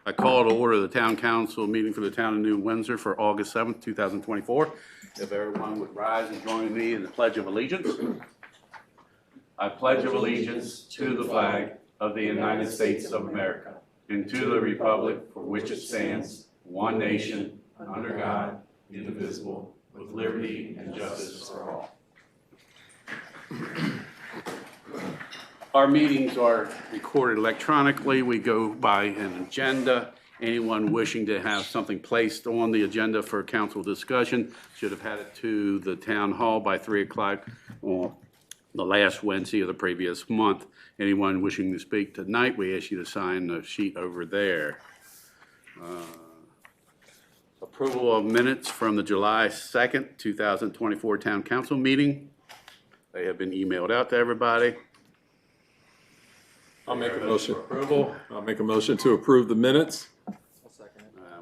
I call to order the town council meeting for the town of New Windsor for August 7th, 2024. If everyone would rise and join me in the Pledge of Allegiance. I pledge allegiance to the flag of the United States of America and to the republic for which it stands, one nation, under God, indivisible, with liberty and justice for all. Our meetings are recorded electronically. We go by an agenda. Anyone wishing to have something placed on the agenda for council discussion should have had it to the town hall by 3 o'clock on the last Wednesday of the previous month. Anyone wishing to speak tonight, we ask you to sign the sheet over there. Approval of minutes from the July 2nd, 2024 town council meeting. They have been emailed out to everybody. I'll make a motion. Approval. I'll make a motion to approve the minutes.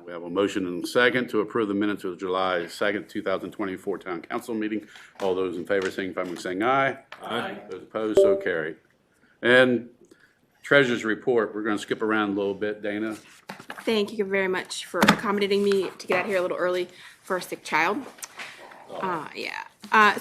We have a motion and a second to approve the minutes of the July 2nd, 2024 town council meeting. All those in favor signify by saying aye. Aye. Those opposed, so carried. And treasurer's report, we're going to skip around a little bit. Dana? Thank you very much for accommodating me to get out here a little early for a sick child.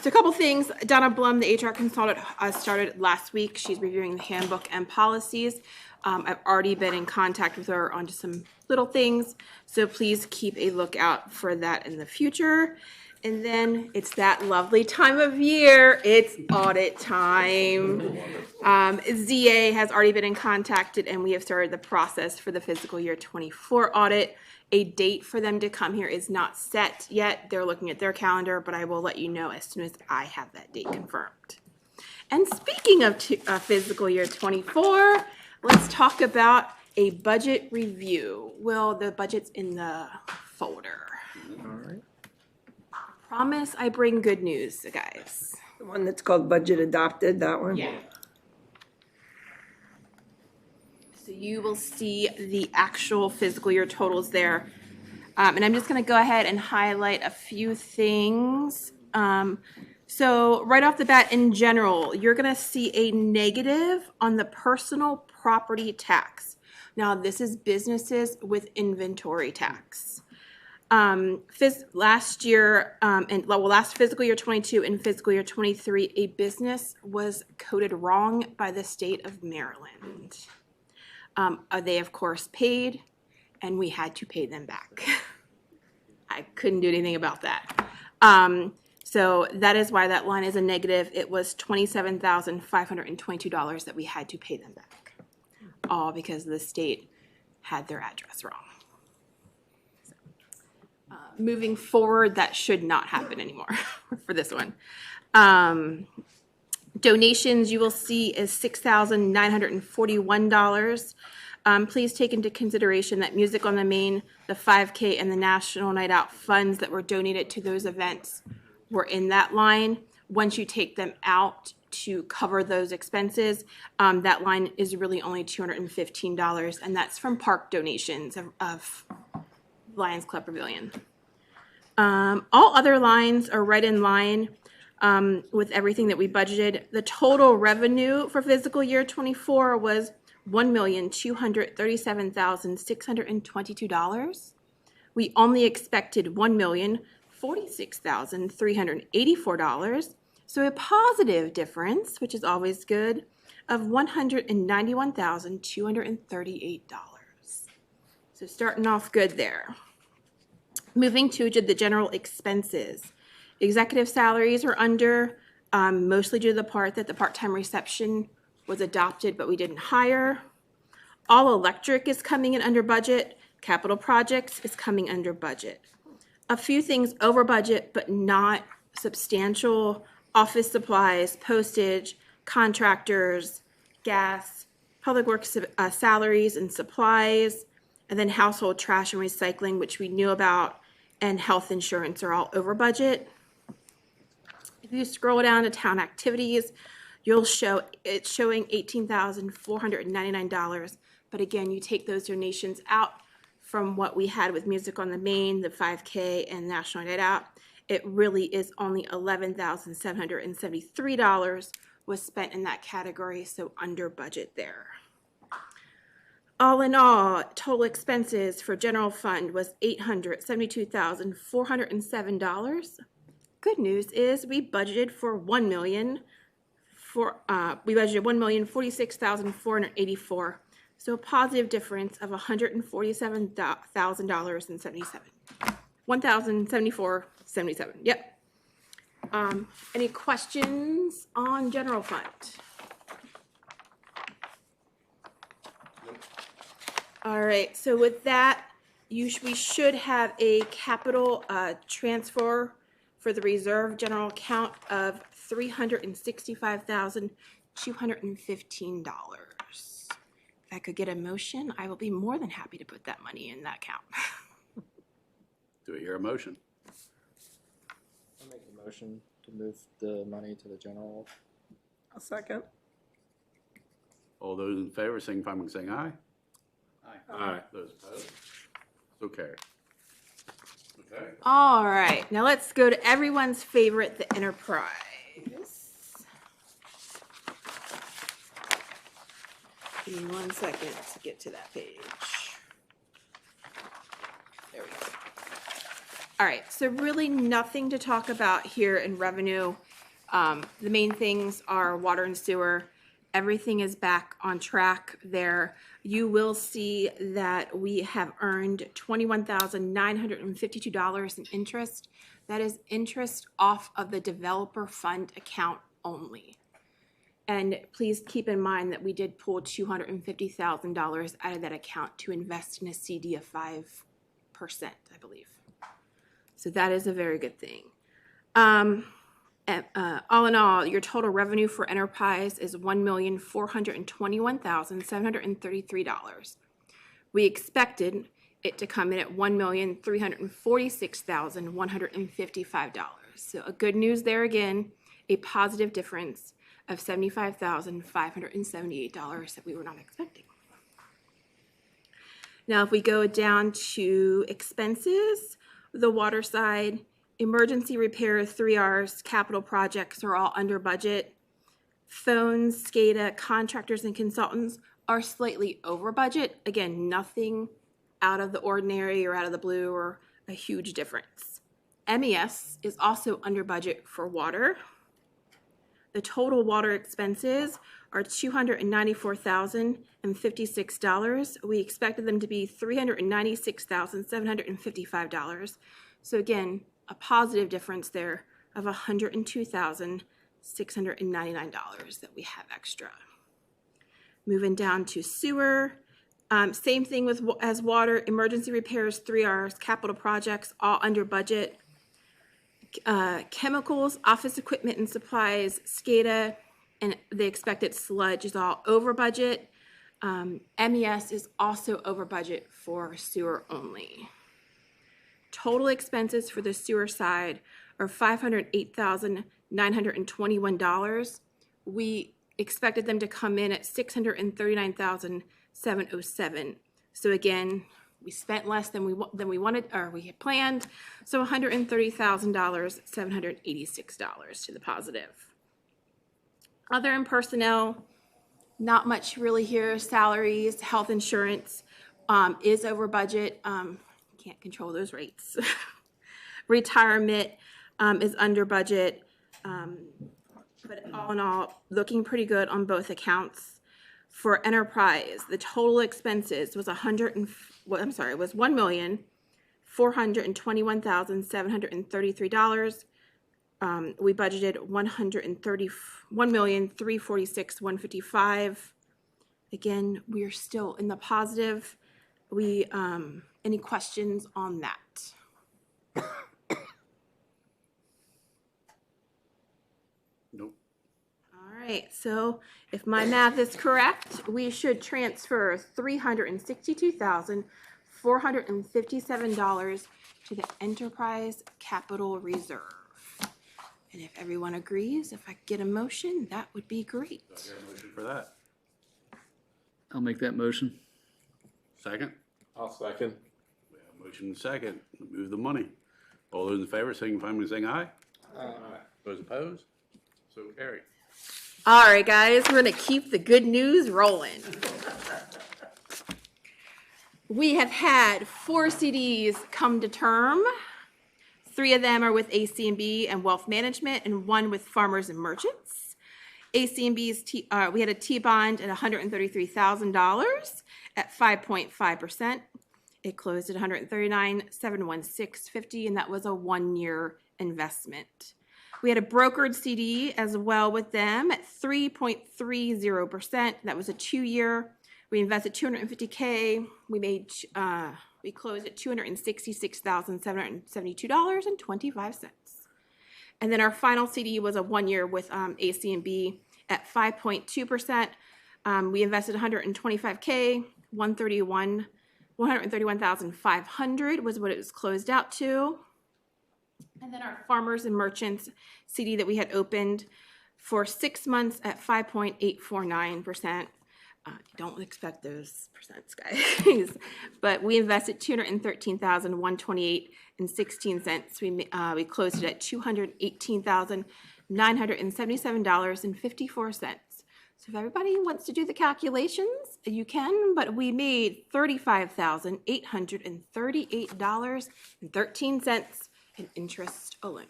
So a couple things. Donna Blum, the HR consultant, started last week. She's reviewing the handbook and policies. I've already been in contact with her on just some little things, so please keep a lookout for that in the future. And then it's that lovely time of year. It's audit time. ZA has already been in contact, and we have started the process for the fiscal year 24 audit. A date for them to come here is not set yet. They're looking at their calendar, but I will let you know as soon as I have that date confirmed. And speaking of fiscal year 24, let's talk about a budget review. Well, the budget's in the folder. All right. Promise I bring good news, guys. The one that's called budget adopted, that one? Yeah. So you will see the actual fiscal year totals there. And I'm just going to go ahead and highlight a few things. So right off the bat, in general, you're going to see a negative on the personal property tax. Now, this is businesses with inventory tax. Last year, last fiscal year 22 and fiscal year 23, a business was coded wrong by the state of Maryland. They, of course, paid, and we had to pay them back. I couldn't do anything about that. So that is why that line is a negative. It was $27,522 that we had to pay them back, all because the state had their address wrong. So, moving forward, that should not happen anymore for this one. Donations you will see is $6,941. Please take into consideration that Music on the Main, the 5K, and the National Night Out funds that were donated to those events were in that line. Once you take them out to cover those expenses, that line is really only $215, and that's from park donations of Lions Club Pavilion. All other lines are right in line with everything that we budgeted. The total revenue for fiscal year 24 was $1,237,622. We only expected $1,046,384. So a positive difference, which is always good, of $191,238. So starting off good there. Moving to the general expenses. Executive salaries are under, mostly due to the part that the part-time reception was adopted, but we didn't hire. All electric is coming in under budget. Capital projects is coming under budget. A few things over budget, but not substantial. Office supplies, postage, contractors, gas, public works salaries and supplies, and then household trash and recycling, which we knew about, and health insurance are all over budget. If you scroll down to town activities, it's showing $18,499. But again, you take those donations out from what we had with Music on the Main, the 5K, and National Night Out. It really is only $11,773 was spent in that category, so under budget there. All in all, total expenses for general fund was $872,407. Good news is we budgeted for $1,046,484. So a positive difference of $147,000.77. $1,074.77. Yep. Any questions on general fund? All right, so with that, we should have a capital transfer for the reserve general account of $365,215. If I could get a motion, I will be more than happy to put that money in that account. Do I hear a motion? I'll make a motion to move the money to the general. I'll second. All those in favor, signify by saying aye. Aye. Those opposed? So carried. Okay. All right, now let's go to everyone's favorite, the enterprise. Give me 1 second to get to that page. There we go. All right, so really nothing to talk about here in revenue. The main things are water and sewer. Everything is back on track there. You will see that we have earned $21,952 in interest. That is interest off of the developer fund account only. And please keep in mind that we did pull $250,000 out of that account to invest in a CD of 5%, I believe. So that is a very good thing. All in all, your total revenue for enterprise is $1,421,733. We expected it to come in at $1,346,155. So a good news there again, a positive difference of $75,578 that we were not expecting. Now, if we go down to expenses, the water side, emergency repairs, 3Rs, capital projects are all under budget. Phones, SCADA, contractors, and consultants are slightly over budget. Again, nothing out of the ordinary or out of the blue or a huge difference. MES is also under budget for water. The total water expenses are $294,056. We expected them to be $396,755. So again, a positive difference there of $102,699 that we have extra. Moving down to sewer, same thing as water, emergency repairs, 3Rs, capital projects, all under budget. Chemicals, office equipment and supplies, SCADA, and the expected sludge is all over budget. MES is also over budget for sewer only. Total expenses for the sewer side are $508,921. We expected them to come in at $639,707. So again, we spent less than we wanted, or we had planned. So $130,786 to the positive. Other and personnel, not much really here. Salaries, health insurance is over budget. Can't control those rates. Retirement is under budget, but all in all, looking pretty good on both accounts. For enterprise, the total expenses was $1,421,733. We budgeted $1,346,155. Again, we are still in the positive. Any questions on that? Nope. All right, so if my math is correct, we should transfer $362,457 to the enterprise capital reserve. And if everyone agrees, if I get a motion, that would be great. Do I hear a motion for that? I'll make that motion. Second? I'll second. We have a motion and second. Move the money. All those in favor, signify by saying aye. Aye. Those opposed? So carried. All right, guys, we're gonna keep the good news rolling. We have had 4 CDs come to term. 3 of them are with AC&B and Wealth Management, and 1 with Farmers and Merchants. AC&B's we had a T-bond at $133,000 at 5.5%. It closed at $139,716.50, and that was a 1-year investment. We had a brokered CD as well with them at 3.30%. That was a 2-year. We invested $250K. We closed at $266,772.25. And then our final CD was a 1-year with AC&B at 5.2%. We invested $125K. $131,500 was what it was closed out to. And then our Farmers and Merchants CD that we had opened for 6 months at 5.849%. Don't expect those percents, guys. But we invested $213,128.16. We closed it at $218,977.54. So if everybody wants to do the calculations, you can, but we made $35,838.13 in interest alone.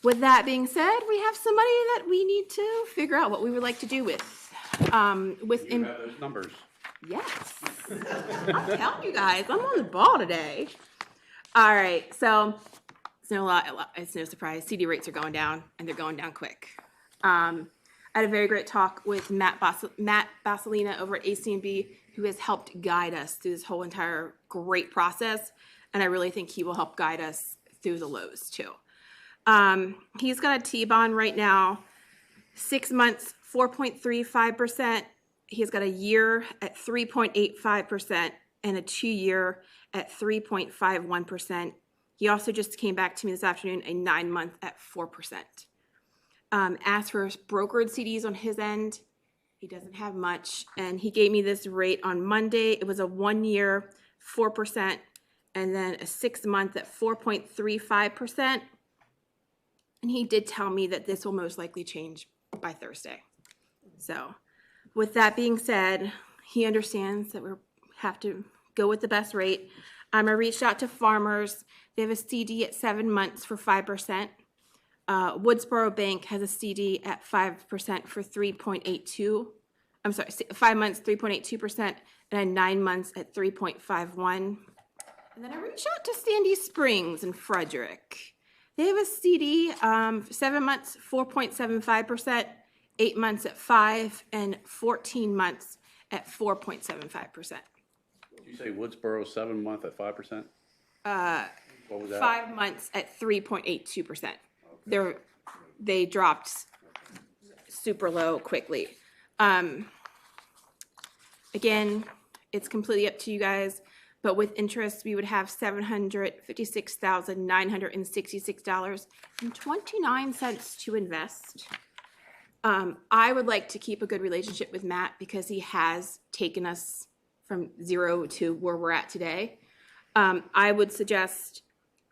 With that being said, we have some money that we need to figure out what we would like to do with. You have those numbers. Yes. I'm telling you guys, I'm on the ball today. All right, so it's no surprise. CD rates are going down, and they're going down quick. I had a very great talk with Matt Basilina over at AC&B, who has helped guide us through this whole entire great process, and I really think he will help guide us through the lows too. He's got a T-bond right now, 6 months, 4.35%. He's got a year at 3.85% and a 2-year at 3.51%. He also just came back to me this afternoon, a 9-month at 4%. As for brokered CDs on his end, he doesn't have much, and he gave me this rate on Monday. It was a 1-year 4%, and then a 6-month at 4.35%. And he did tell me that this will most likely change by Thursday. So with that being said, he understands that we have to go with the best rate. I reached out to Farmers. They have a CD at 7 months for 5%. Woodsboro Bank has a CD at 5% for 3.82. I'm sorry, 5 months, 3.82%, and 9 months at 3.51. And then I reached out to Sandy Springs in Frederick. They have a CD, 7 months, 4.75%, 8 months at 5%, and 14 months at 4.75%. Did you say Woodsboro 7-month at 5%? What was that? 5 months at 3.82%. They dropped super low quickly. Again, it's completely up to you guys. But with interest, we would have $756,966.29 to invest. I would like to keep a good relationship with Matt because he has taken us from 0 to where we're at today. I would suggest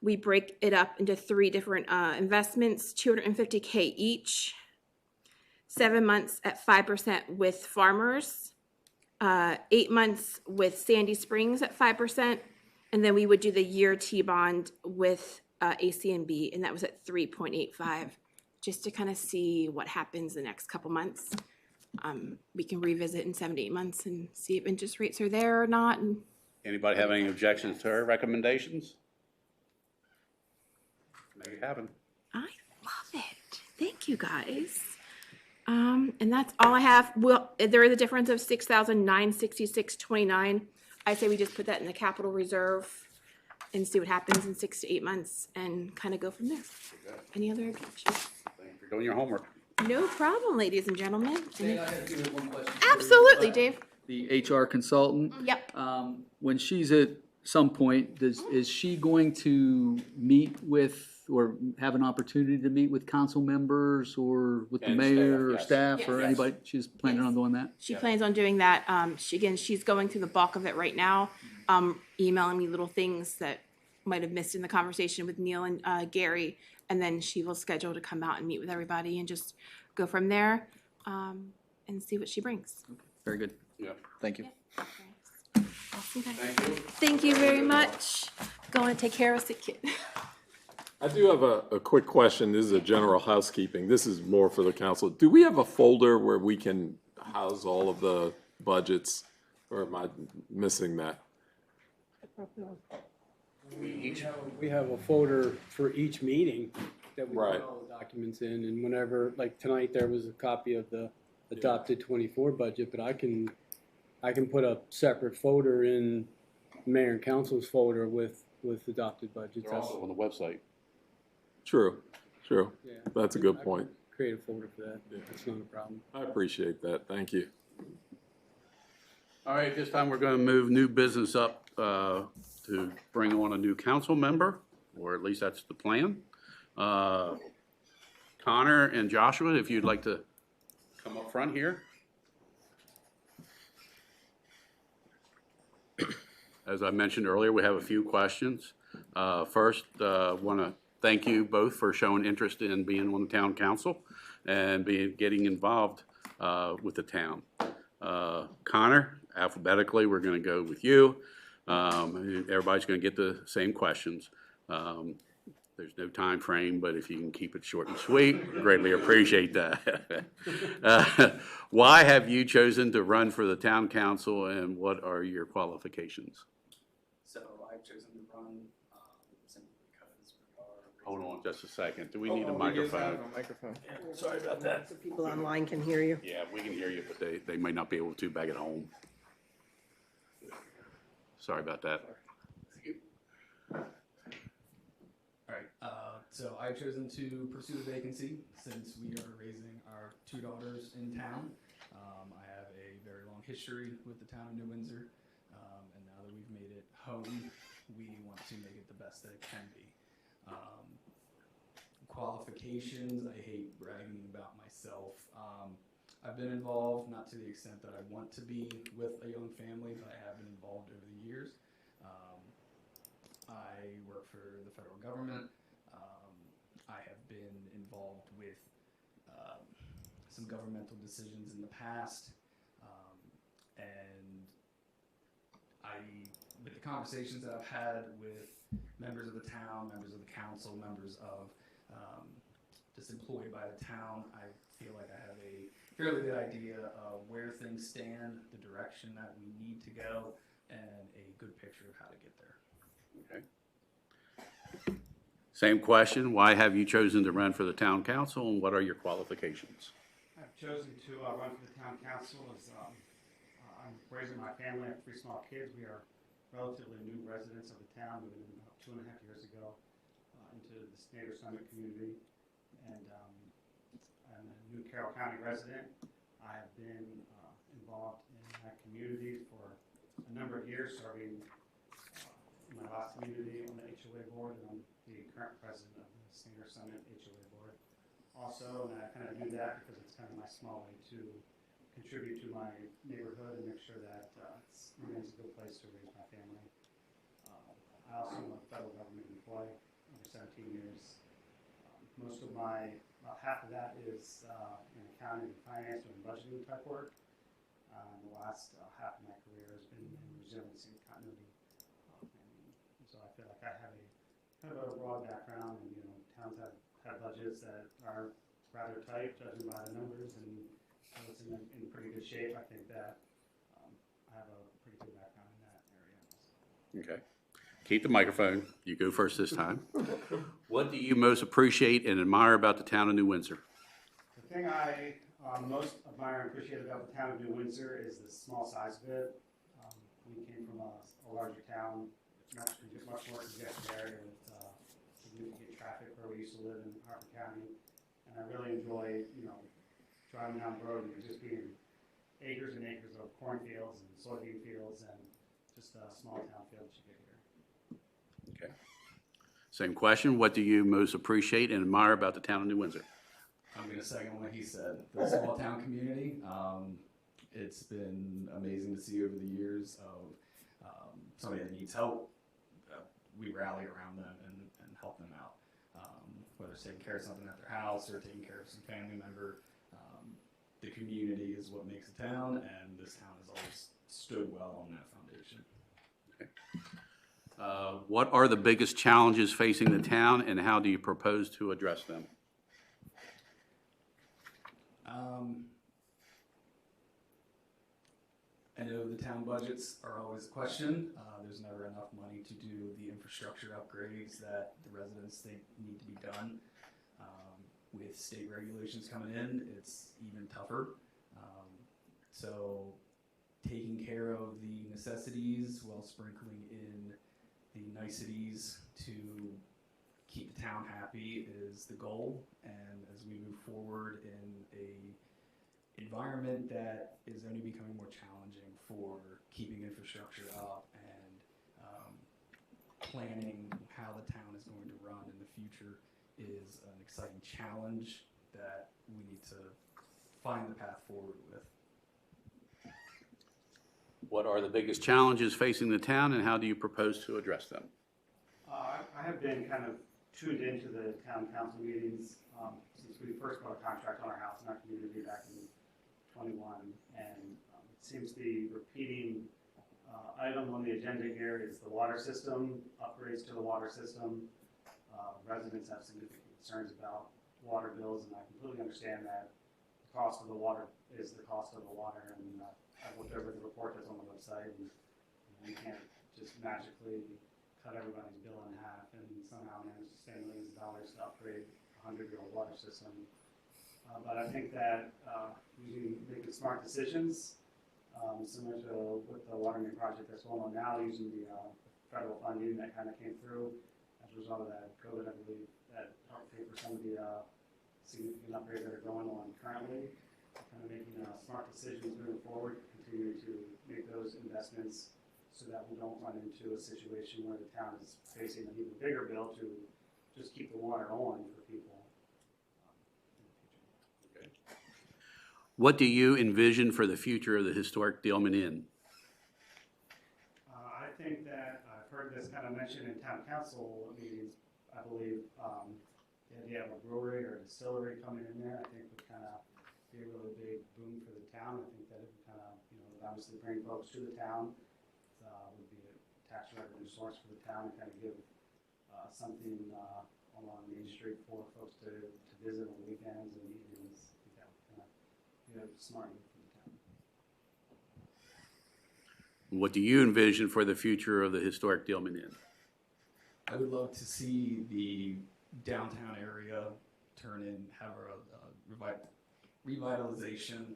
we break it up into 3 different investments, $250K each, 7 months at 5% with Farmers, 8 months with Sandy Springs at 5%, and then we would do the year T-bond with AC&B, and that was at 3.85, just to kind of see what happens the next couple months. We can revisit in 7 to 8 months and see if interest rates are there or not. And Anybody have any objections to her recommendations? Make it happen. I love it. Thank you, guys. And that's all I have. Well, there is a difference of $6,966.29. I say we just put that in the capital reserve and see what happens in 6 to 8 months and kind of go from there. Any other objections? Thank you for doing your homework. No problem, ladies and gentlemen. Jane, I have you with one question. Absolutely, Dave. The HR consultant. Yep. When she's at some point, is she going to meet with or have an opportunity to meet with council members or with the And mayor or staff, yes. staff or Yes. anybody? She's planning on doing that? She plans on doing that. She's going through the bulk of it right now, emailing me little things that might have missed in the conversation with Neil and Gary, and then she will schedule to come out and meet with everybody and just go from there and see what she brings. Very good. Yeah. Thank you. Awesome. Thank you. Thank you very much. Going to take care of a sick kid. I do have a quick question. This is a general housekeeping. This is more for the council. Do we have a folder where we can house all of the budgets, or am I missing that? We have a folder for each meeting that we Right. put all the documents in, and whenever, like tonight, there was a copy of the adopted 24 budget, but I can put a separate folder in mayor and council's folder with adopted budgets. They're also on the website. True, true. Yeah. That's a good I can point. Create a folder for that. That's not a problem. I appreciate that. Thank you. All right, this time we're going to move new business up to bring on a new council member, or at least that's the plan. Connor and Joshua, if you'd like to come up front here. As I mentioned earlier, we have a few questions. First, want to thank you both for showing interest in being on the town council and getting involved with the town. Connor, alphabetically, we're going to go with you. Everybody's going to get the same questions. There's no time frame, but if you can keep it short and sweet, greatly appreciate that. Why have you chosen to run for the town council, and what are your qualifications? So I've chosen to run simply because we are. Hold on just a second. Do we need a microphone? Sorry about that. So people online can hear you. Yeah, we can hear you, but they may not be able to back at home. Sorry about that. All right, so I've chosen to pursue the vacancy since we are raising our two daughters in town. I have a very long history with the town of New Windsor, and now that we've made it home, we want to make it the best that it can be. Qualifications, I hate bragging about myself. I've been involved, not to the extent that I want to be with a young family, but I have been involved over the years. I work for the federal government. I have been involved with some governmental decisions in the past, and with the conversations that I've had with members of the town, members of the council, members of just employed by the town, I feel like I have a fairly good idea of where things stand, the direction that we need to go, and a good picture of how to get there. Okay. Same question. Why have you chosen to run for the town council, and what are your qualifications? I've chosen to run for the town council as I'm raising my family. I have 3 small kids. We are relatively new residents of the town, moving in about 2.5 years ago into the Snyder Summit community. And I'm a new Carroll County resident. I have been involved in that community for a number of years, serving in my last community on the HOA board, and I'm the current president of the Snyder Summit HOA board. Also, and I kind of do that because it's kind of my small way to contribute to my neighborhood and make sure that it remains a good place to raise my family. I also am a federal government employee over 17 years. Most of my, about half of that is in accounting and finance and budgeting type work. The last half of my career has been in resiliency and continuity planning. So I feel like I have a kind of a broad background, and towns have budgets that are rather tight, judging by the numbers, and it's in pretty good shape. I think that I have a pretty good background in that area. Okay. Keep the microphone. You go first this time. What do you most appreciate and admire about the town of New Windsor? The thing I most admire and appreciate about the town of New Windsor is the small size of it. We came from a larger town, much more congested area with significant traffic where we used to live in Harper County. And I really enjoy, driving down the road and just being acres and acres of cornfields and soybean fields and just a small town feel that you get here. Okay. Same question. What do you most appreciate and admire about the town of New Windsor? I'm going to second what he said. The small town community, it's been amazing to see over the years of somebody that needs help. We rally around them and help them out. Whether it's taking care of something at their house or taking care of some family member. The community is what makes a town, and this town has always stood well on that foundation. What are the biggest challenges facing the town, and how do you propose to address them? I know the town budgets are always a question. There's never enough money to do the infrastructure upgrades that the residents think need to be done. With state regulations coming in, it's even tougher. So taking care of the necessities while sprinkling in the niceties to keep the town happy is the goal. And as we move forward in a environment that is only becoming more challenging for keeping infrastructure up and planning how the town is going to run in the future is an exciting challenge that we need to find the path forward with. What are the biggest challenges facing the town, and how do you propose to address them? I have been kind of tuned into the town council meetings since we first got a contract on our house in our community back in 21, and it seems the repeating item on the agenda here is the water system, upgrades to the water system. Residents have significant concerns about water bills, and I completely understand that the cost of the water is the cost of the water, and I've looked over the report that's on the website, and you can't just magically cut everybody's bill in half and somehow manage to spend millions of dollars to upgrade a 100-year-old water system. But I think that making smart decisions, similar to with the water main project that's going on now, using the federal funding that kind of came through as a result of that COVID, I believe, that helped pay for some of the significant upgrades that are going on currently. Kind of making smart decisions moving forward, continue to make those investments so that we don't run into a situation where the town is facing an even bigger bill to just keep the water on for people in the future. Okay. What do you envision for the future of the historic Dealman Inn? I think that I've heard this kind of mentioned in town council meetings. I believe the idea of a brewery or a distillery coming in there, I think would kind of be a really big boom for the town. I think that it would kind of, would obviously bring folks to the town. Would be a tax revenue source for the town and kind of give something along Main Street for folks to visit on weekends and evenings. I think that would kind of be a smart move for the town. What do you envision for the future of the historic Dealman Inn? I would love to see the downtown area have a revitalization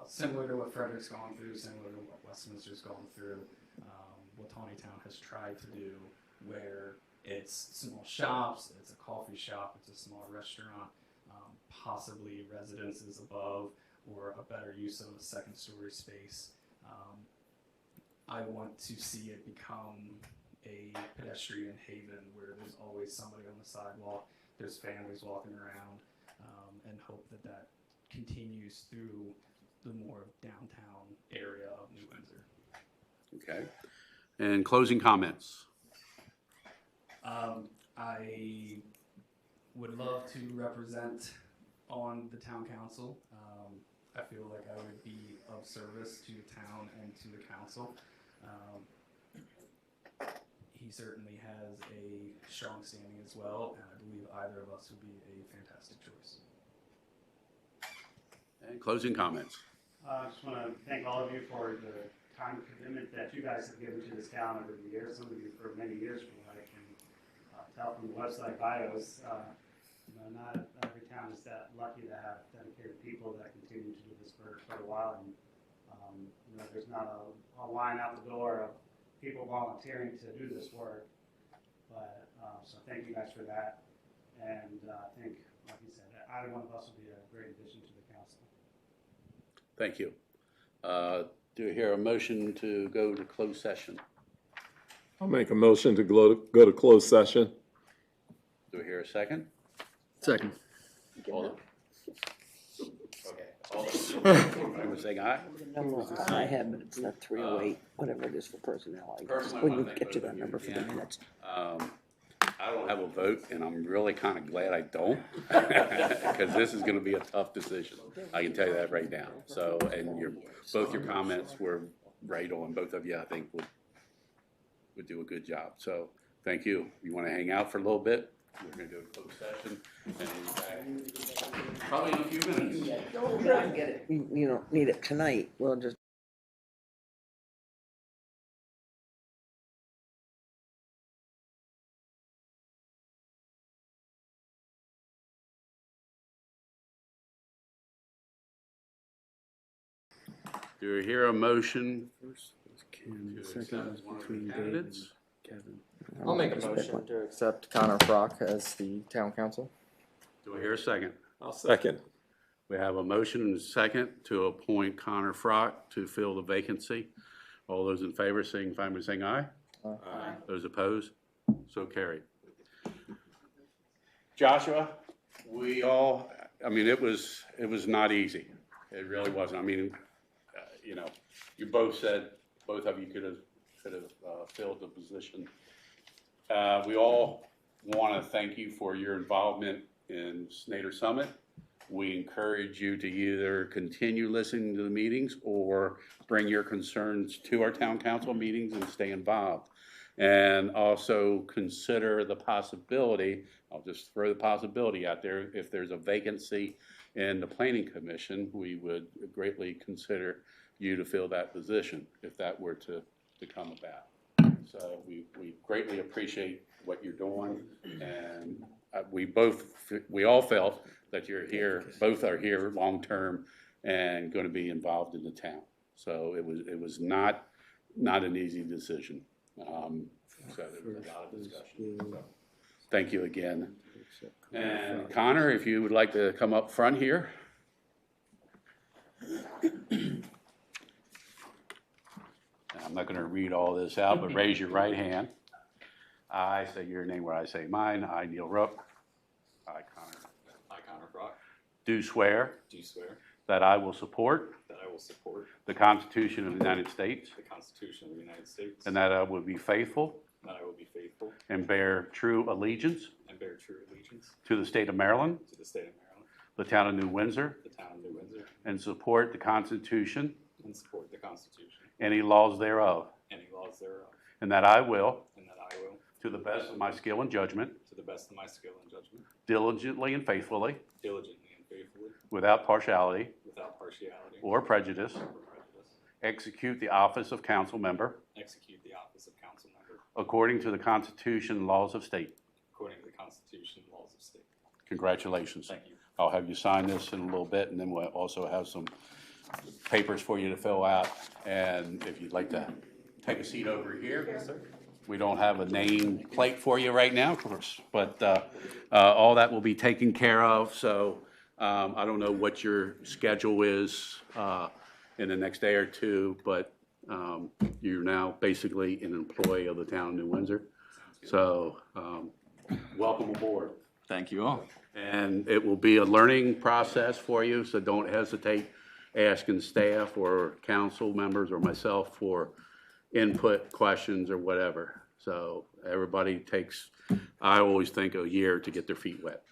similar to what Frederick's gone through, similar to what Westminster's gone through, what Tawnytown has tried to do, where it's small shops, it's a coffee shop, it's a small restaurant, possibly residences above, or a better use of a second-story space. I want to see it become a pedestrian haven where there's always somebody on the sidewalk, there's families walking around, and hope that that continues through the more downtown area of New Windsor. Okay. And closing comments? I would love to represent on the town council. I feel like I would be of service to the town and to the council. He certainly has a strong standing as well, and I believe either of us would be a fantastic choice. And closing comments? I just want to thank all of you for the time commitment that you guys have given to this town over the years. Some of you for many years, from what I can tell from the website bios. Not every town is that lucky to have dedicated people that continue to do this for a while. And there's not a line out the door of people volunteering to do this work. But so thank you guys for that. And I think, like you said, either one of us will be a great addition to the council. Thank you. Do I hear a motion to go to closed session? I'll make a motion to go to closed session. Do I hear a second? Second. All those saying aye? The number I have, but it's not 308, whatever it is for personnel. I guess. When you get to that number for the minutes. I don't have a vote, and I'm really kind of glad I don't, because this is going to be a tough decision. I can tell you that right now. So, and both your comments were right on. Both of you, I think, would would do a good job. So thank you. You want to hang out for a little bit? We're going to go to closed session and be back probably in a few minutes. Don't try and get it. You don't need it tonight, we'll just. Do you hear a motion? First was Ken, To second accept was one of the between Dave and candidates? Kevin. I'll make a motion to accept Connor Frock as the town council. Do I hear a second? I'll second. We have a motion and a second to appoint Connor Frock to fill the vacancy. All those in favor, signify by saying aye. Aye. Those opposed? So carried. Joshua, I mean, it was not easy. It really wasn't. I mean, you know, you both said, both of you could have filled the position. We all want to thank you for your involvement in Snyder Summit. We encourage you to either continue listening to the meetings or bring your concerns to our town council meetings and stay involved. And also consider the possibility, I'll just throw the possibility out there, if there's a vacancy in the planning commission, we would greatly consider you to fill that position if that were to come about. So we greatly appreciate what you're doing, and we all felt that you're here, both are here long-term and going to be involved in the town. So it was not an easy decision. So there was a lot of discussion. So, thank you again. And Connor, if you would like to come up front here. I'm not going to read all this out, but raise your right hand. I say your name where I say mine. I, Neil Rook. I, Connor Brock. Do swear that I will support the Constitution of the United States and that I will be faithful and bear true allegiance to the state of Maryland, the town of New Windsor, and support the Constitution, any laws thereof, and that I will, to the best of my skill and judgment, diligently and faithfully, without partiality or prejudice, execute the office of council member according to the Constitution and laws of state. Congratulations. Thank you. I'll have you sign this in a little bit, and then we'll also have some papers for you to fill out. And if you'd like to take a seat over here. Yes, sir. We don't have a name plate for you right now, of course, but all that will be taken care of. So I don't know what your schedule is in the next day or two, but you're now basically an employee of the town of New Windsor. So welcome aboard. Thank you all. And it will be a learning process for you, so don't hesitate asking staff or council members or myself for input, questions, or whatever. So everybody takes, I always think, a year to get their feet wet.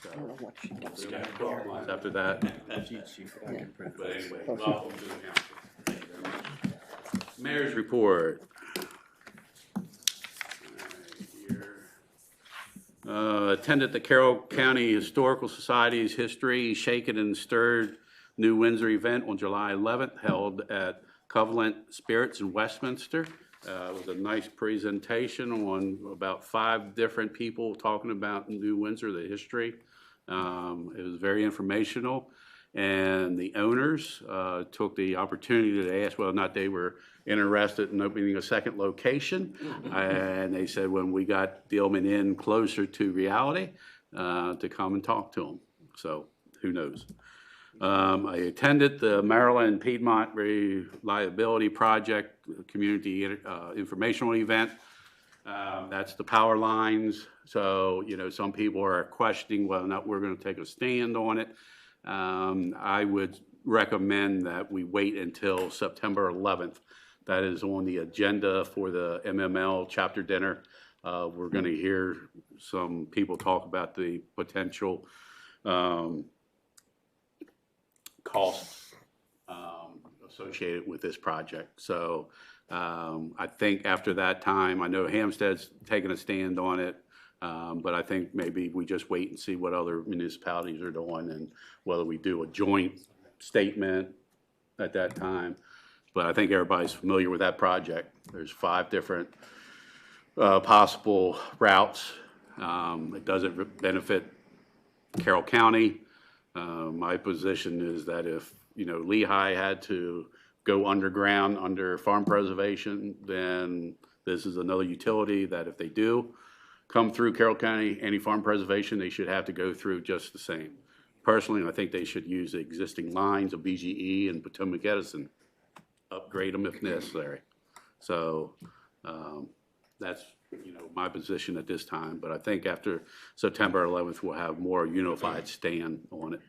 So, I don't know what she does. 12 months after that. But anyway, welcome to the council. Thank you very much. Mayor's report. Attended the Carroll County Historical Society's History Shaken and Stirred New Windsor event on July 11th, held at Covenant Spirits in Westminster. It was a nice presentation on about 5 different people talking about New Windsor, the history. It was very informational, and the owners took the opportunity to ask whether or not they were interested in opening a second location. And they said when we got Dillman in closer to reality, to come and talk to them. So who knows? I attended the Maryland Piedmont Reliability Project Community Informational Event. That's the power lines. So, you know, some people are questioning whether or not we're going to take a stand on it. I would recommend that we wait until September 11th. That is on the agenda for the MML chapter dinner. We're going to hear some people talk about the potential costs associated with this project. So I think after that time, I know Hampstead's taken a stand on it, but I think maybe we just wait and see what other municipalities are doing and whether we do a joint statement at that time. But I think everybody's familiar with that project. There's 5 different possible routes. It doesn't benefit Carroll County. My position is that if, Lehigh had to go underground under farm preservation, then this is another utility that if they do come through Carroll County, any farm preservation, they should have to go through just the same. Personally, I think they should use the existing lines of BGE and Potomac Edison, upgrade them if necessary. So that's, my position at this time, but I think after September 11th, we'll have more unified stand on it.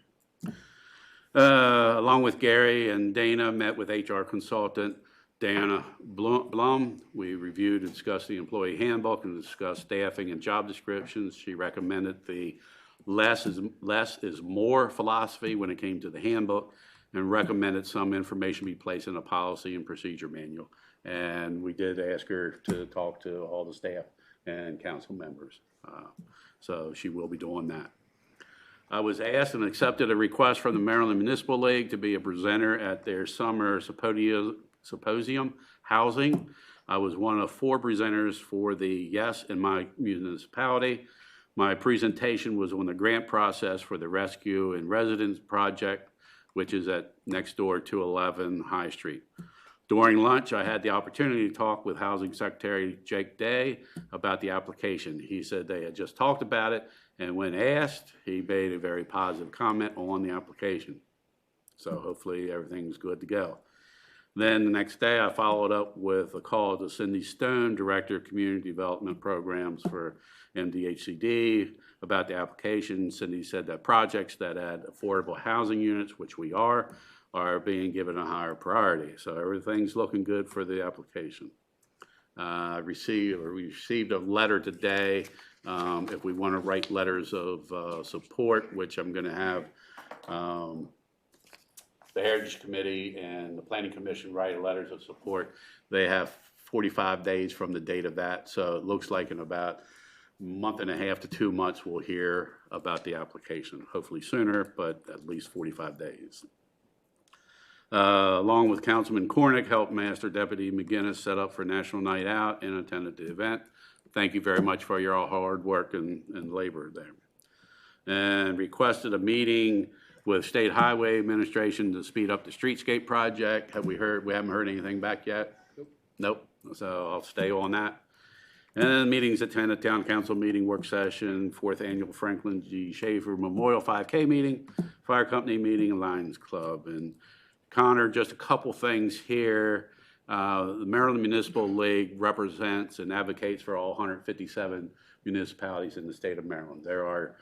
Along with Gary and Dana, met with HR consultant Diana Blum. We reviewed and discussed the employee handbook and discussed staffing and job descriptions. She recommended the less is more philosophy when it came to the handbook, and recommended some information be placed in a policy and procedure manual. And we did ask her to talk to all the staff and council members. So she will be doing that. I was asked and accepted a request from the Maryland Municipal League to be a presenter at their summer symposium, Housing. I was one of 4 presenters for the Yes in my municipality. My presentation was on the grant process for the Rescue and Residence Project, which is at next door to 11 High Street. During lunch, I had the opportunity to talk with Housing Secretary Jake Day about the application. He said they had just talked about it, and when asked, he made a very positive comment on the application. So hopefully everything's good to go. Then the next day, I followed up with a call to Cindy Stone, Director of Community Development Programs for MDHCD, about the application. Cindy said that projects that add affordable housing units, which we are being given a higher priority. So everything's looking good for the application. We received a letter today. If we want to write letters of support, which I'm going to have the Heritage Committee and the Planning Commission write letters of support. They have 45 days from the date of that. So it looks like in about a month and a half to 2 months, we'll hear about the application. Hopefully sooner, but at least 45 days. Along with Councilman Cornick, helped Master Deputy McGinnis set up for National Night Out and attended the event. Thank you very much for your hard work and labor there. And requested a meeting with State Highway Administration to speed up the streetscape project. Have we heard? We haven't heard anything back yet? Nope. So I'll stay on that. And then meetings attended, Town Council meeting, work session, 4th Annual Franklin G. Schaefer Memorial 5K meeting, Fire Company meeting, and Lions Club. And Connor, just a couple things here. The Maryland Municipal League represents and advocates for all 157 municipalities in the state of Maryland. There are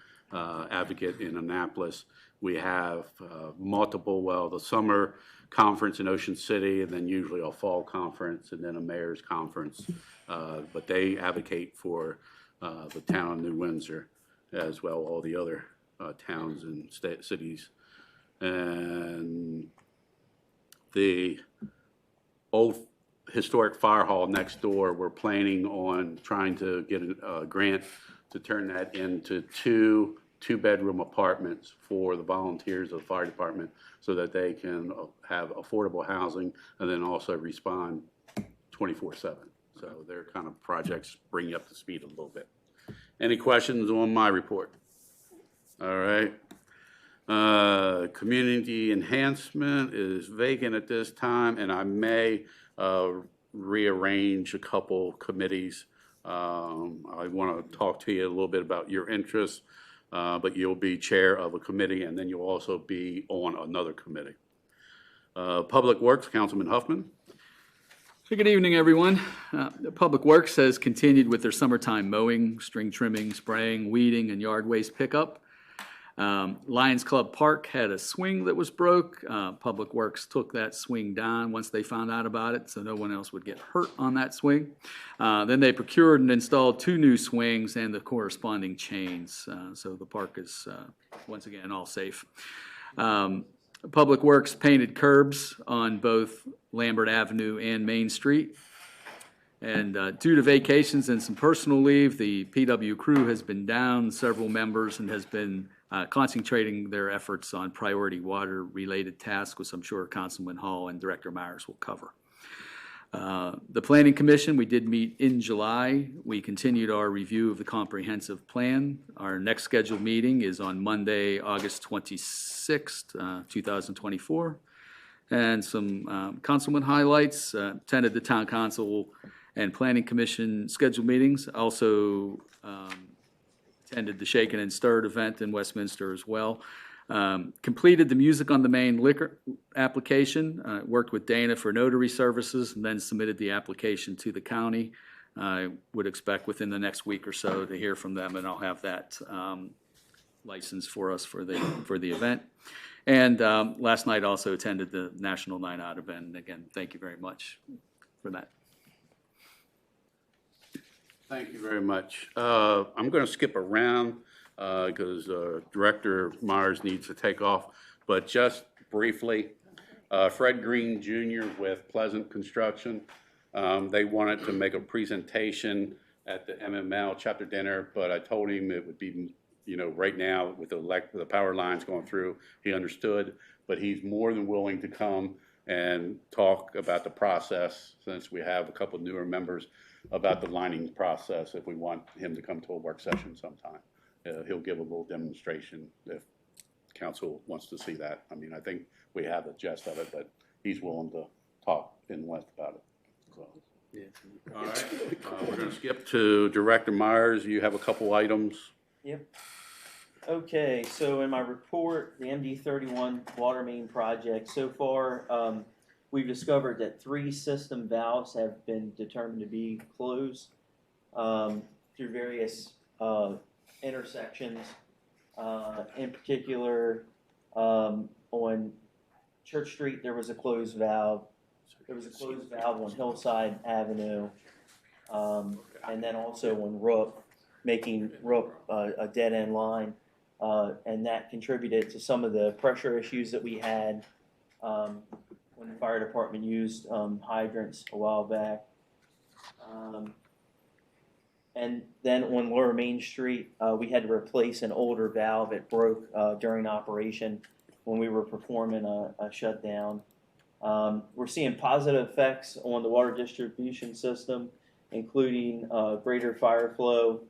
advocate in Annapolis. We have the summer conference in Ocean City, and then usually a fall conference, and then a mayor's conference. But they advocate for the town of New Windsor, as well all the other towns and cities. And the old historic fire hall next door, we're planning on trying to get a grant to turn that into 2 2-bedroom apartments for the volunteers of the fire department so that they can have affordable housing and then also respond 24/7. So they're kind of projects bring you up to speed a little bit. Any questions on my report? All right. Community enhancement is vacant at this time, and I may rearrange a couple committees. I want to talk to you a little bit about your interests, but you'll be chair of a committee, and then you'll also be on another committee. Public Works, Councilman Huffman. Good evening, everyone. Public Works has continued with their summertime mowing, string trimming, spraying, weeding, and yard waste pickup. Lions Club Park had a swing that was broke. Public Works took that swing down once they found out about it, so no one else would get hurt on that swing. Then they procured and installed 2 new swings and the corresponding chains, so the park is once again all safe. Public Works painted curbs on both Lambert Avenue and Main Street. And due to vacations and some personal leave, the PW crew has been down several members and has been concentrating their efforts on priority water-related tasks, which I'm sure Councilman Hall and Director Myers will cover. The Planning Commission, we did meet in July. We continued our review of the comprehensive plan. Our next scheduled meeting is on Monday, August 26th, 2024. And some councilman highlights, attended the Town Council and Planning Commission scheduled meetings. Also attended the Shaken and Stirred event in Westminster as well. Completed the Music on the Main liquor application, worked with Dana for notary services, and then submitted the application to the county. I would expect within the next week or so to hear from them, and I'll have that license for us for the event. And last night also attended the National Night Out event. And again, thank you very much for that. Thank you very much. I'm going to skip around because Director Myers needs to take off. But just briefly, Fred Green Jr. with Pleasant Construction, they wanted to make a presentation at the MML chapter dinner, but I told him it would be, right now with the power lines going through, he understood, but he's more than willing to come and talk about the process, since we have a couple of newer members, about the lining process if we want him to come to a work session sometime. He'll give a little demonstration if council wants to see that. I mean, I think we have the gist of it, but he's willing to talk in length about it. So. Yeah. All right, we're going to skip to Director Myers. You have a couple items. Yep. Okay, so in my report, the MD31 water main project, so far, we've discovered that 3 system valves have been determined to be closed through various intersections. In particular, on Church Street, there was a closed valve. There was a closed valve on Hillside Avenue, and then also on Rook, making Rook a dead-end line. And that contributed to some of the pressure issues that we had when the fire department used hydrants a while back. And then on Lower Main Street, we had to replace an older valve. It broke during operation when we were performing a shutdown. We're seeing positive effects on the water distribution system, including greater fire flow,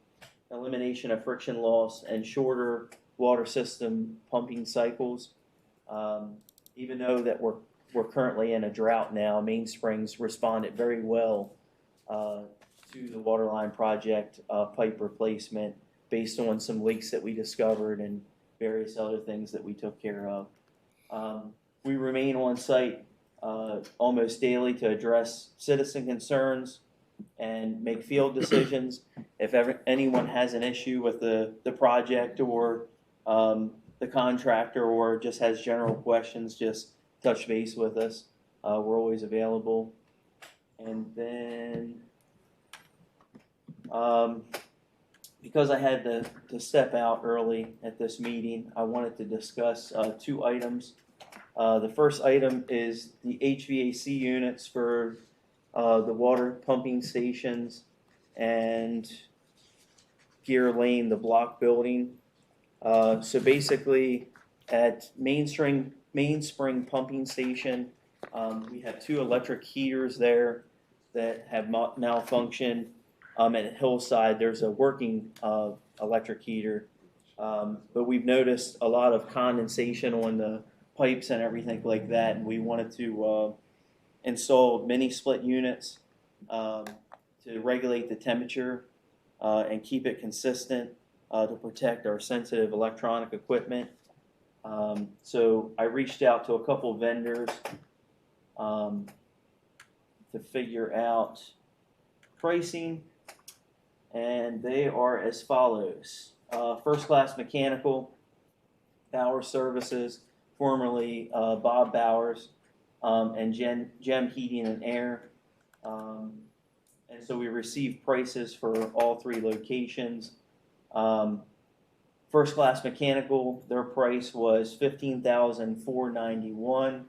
elimination of friction loss, and shorter water system pumping cycles. Even though that we're currently in a drought now, Mainsprings responded very well to the waterline project pipe replacement based on some leaks that we discovered and various other things that we took care of. We remain on site almost daily to address citizen concerns and make field decisions. If anyone has an issue with the project or the contractor, or just has general questions, just touch base with us. We're always available. And then, because I had to step out early at this meeting, I wanted to discuss 2 items. The first item is the HVAC units for the water pumping stations and Gear Lane, the block building. So basically, at Mainspring Pumping Station, we have 2 electric heaters there that have malfunctioned. At Hillside, there's a working electric heater, but we've noticed a lot of condensation on the pipes and everything like that, and we wanted to install mini split units to regulate the temperature and keep it consistent to protect our sensitive electronic equipment. So I reached out to a couple vendors to figure out pricing, and they are as follows. First Class Mechanical, Bauer Services, formerly Bob Bowers, and Gem Heating and Air. And so we received prices for all 3 locations. First Class Mechanical, their price was $15,491.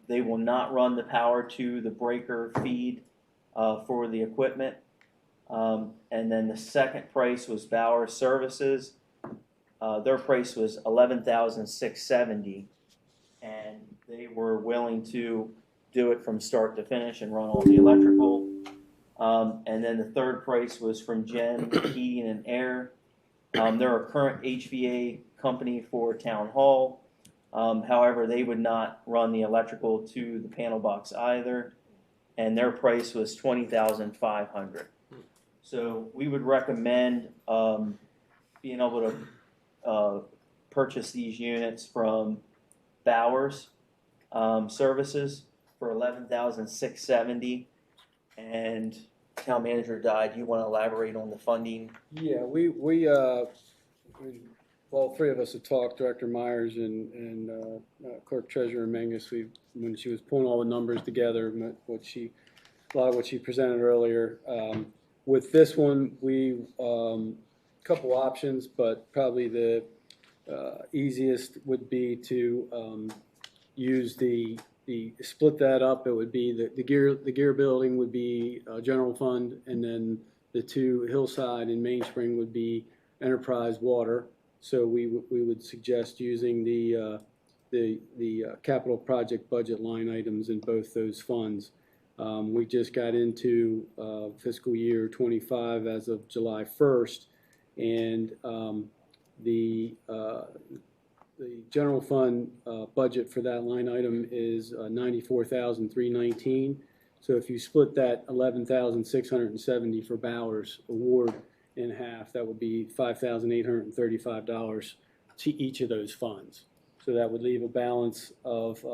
They will not run the power to the breaker feed for the equipment. And then the second price was Bauer Services. Their price was $11,670, and they were willing to do it from start to finish and run all the electrical. And then the third price was from Gen Heating and Air. They're a current HVA company for Town Hall. However, they would not run the electrical to the panel box either, and their price was $20,500. So we would recommend being able to purchase these units from Bowers Services for $11,670. And town manager died. You want to elaborate on the funding? Yeah, all three of us have talked, Director Myers and Clerk Treasurer Mengus. When she was pulling all the numbers together, a lot of what she presented earlier. With this one, couple options, but probably the easiest would be to use the split that up. It would be the gear building would be general fund, and then the two Hillside and Mainspring would be enterprise water. So we would suggest using the capital project budget line items in both those funds. We just got into fiscal year 25 as of July 1st, and the general fund budget for that line item is $94,319. So if you split that $11,670 for Bowers award in half, that would be $5,835 to each of those funds. So that would leave a balance of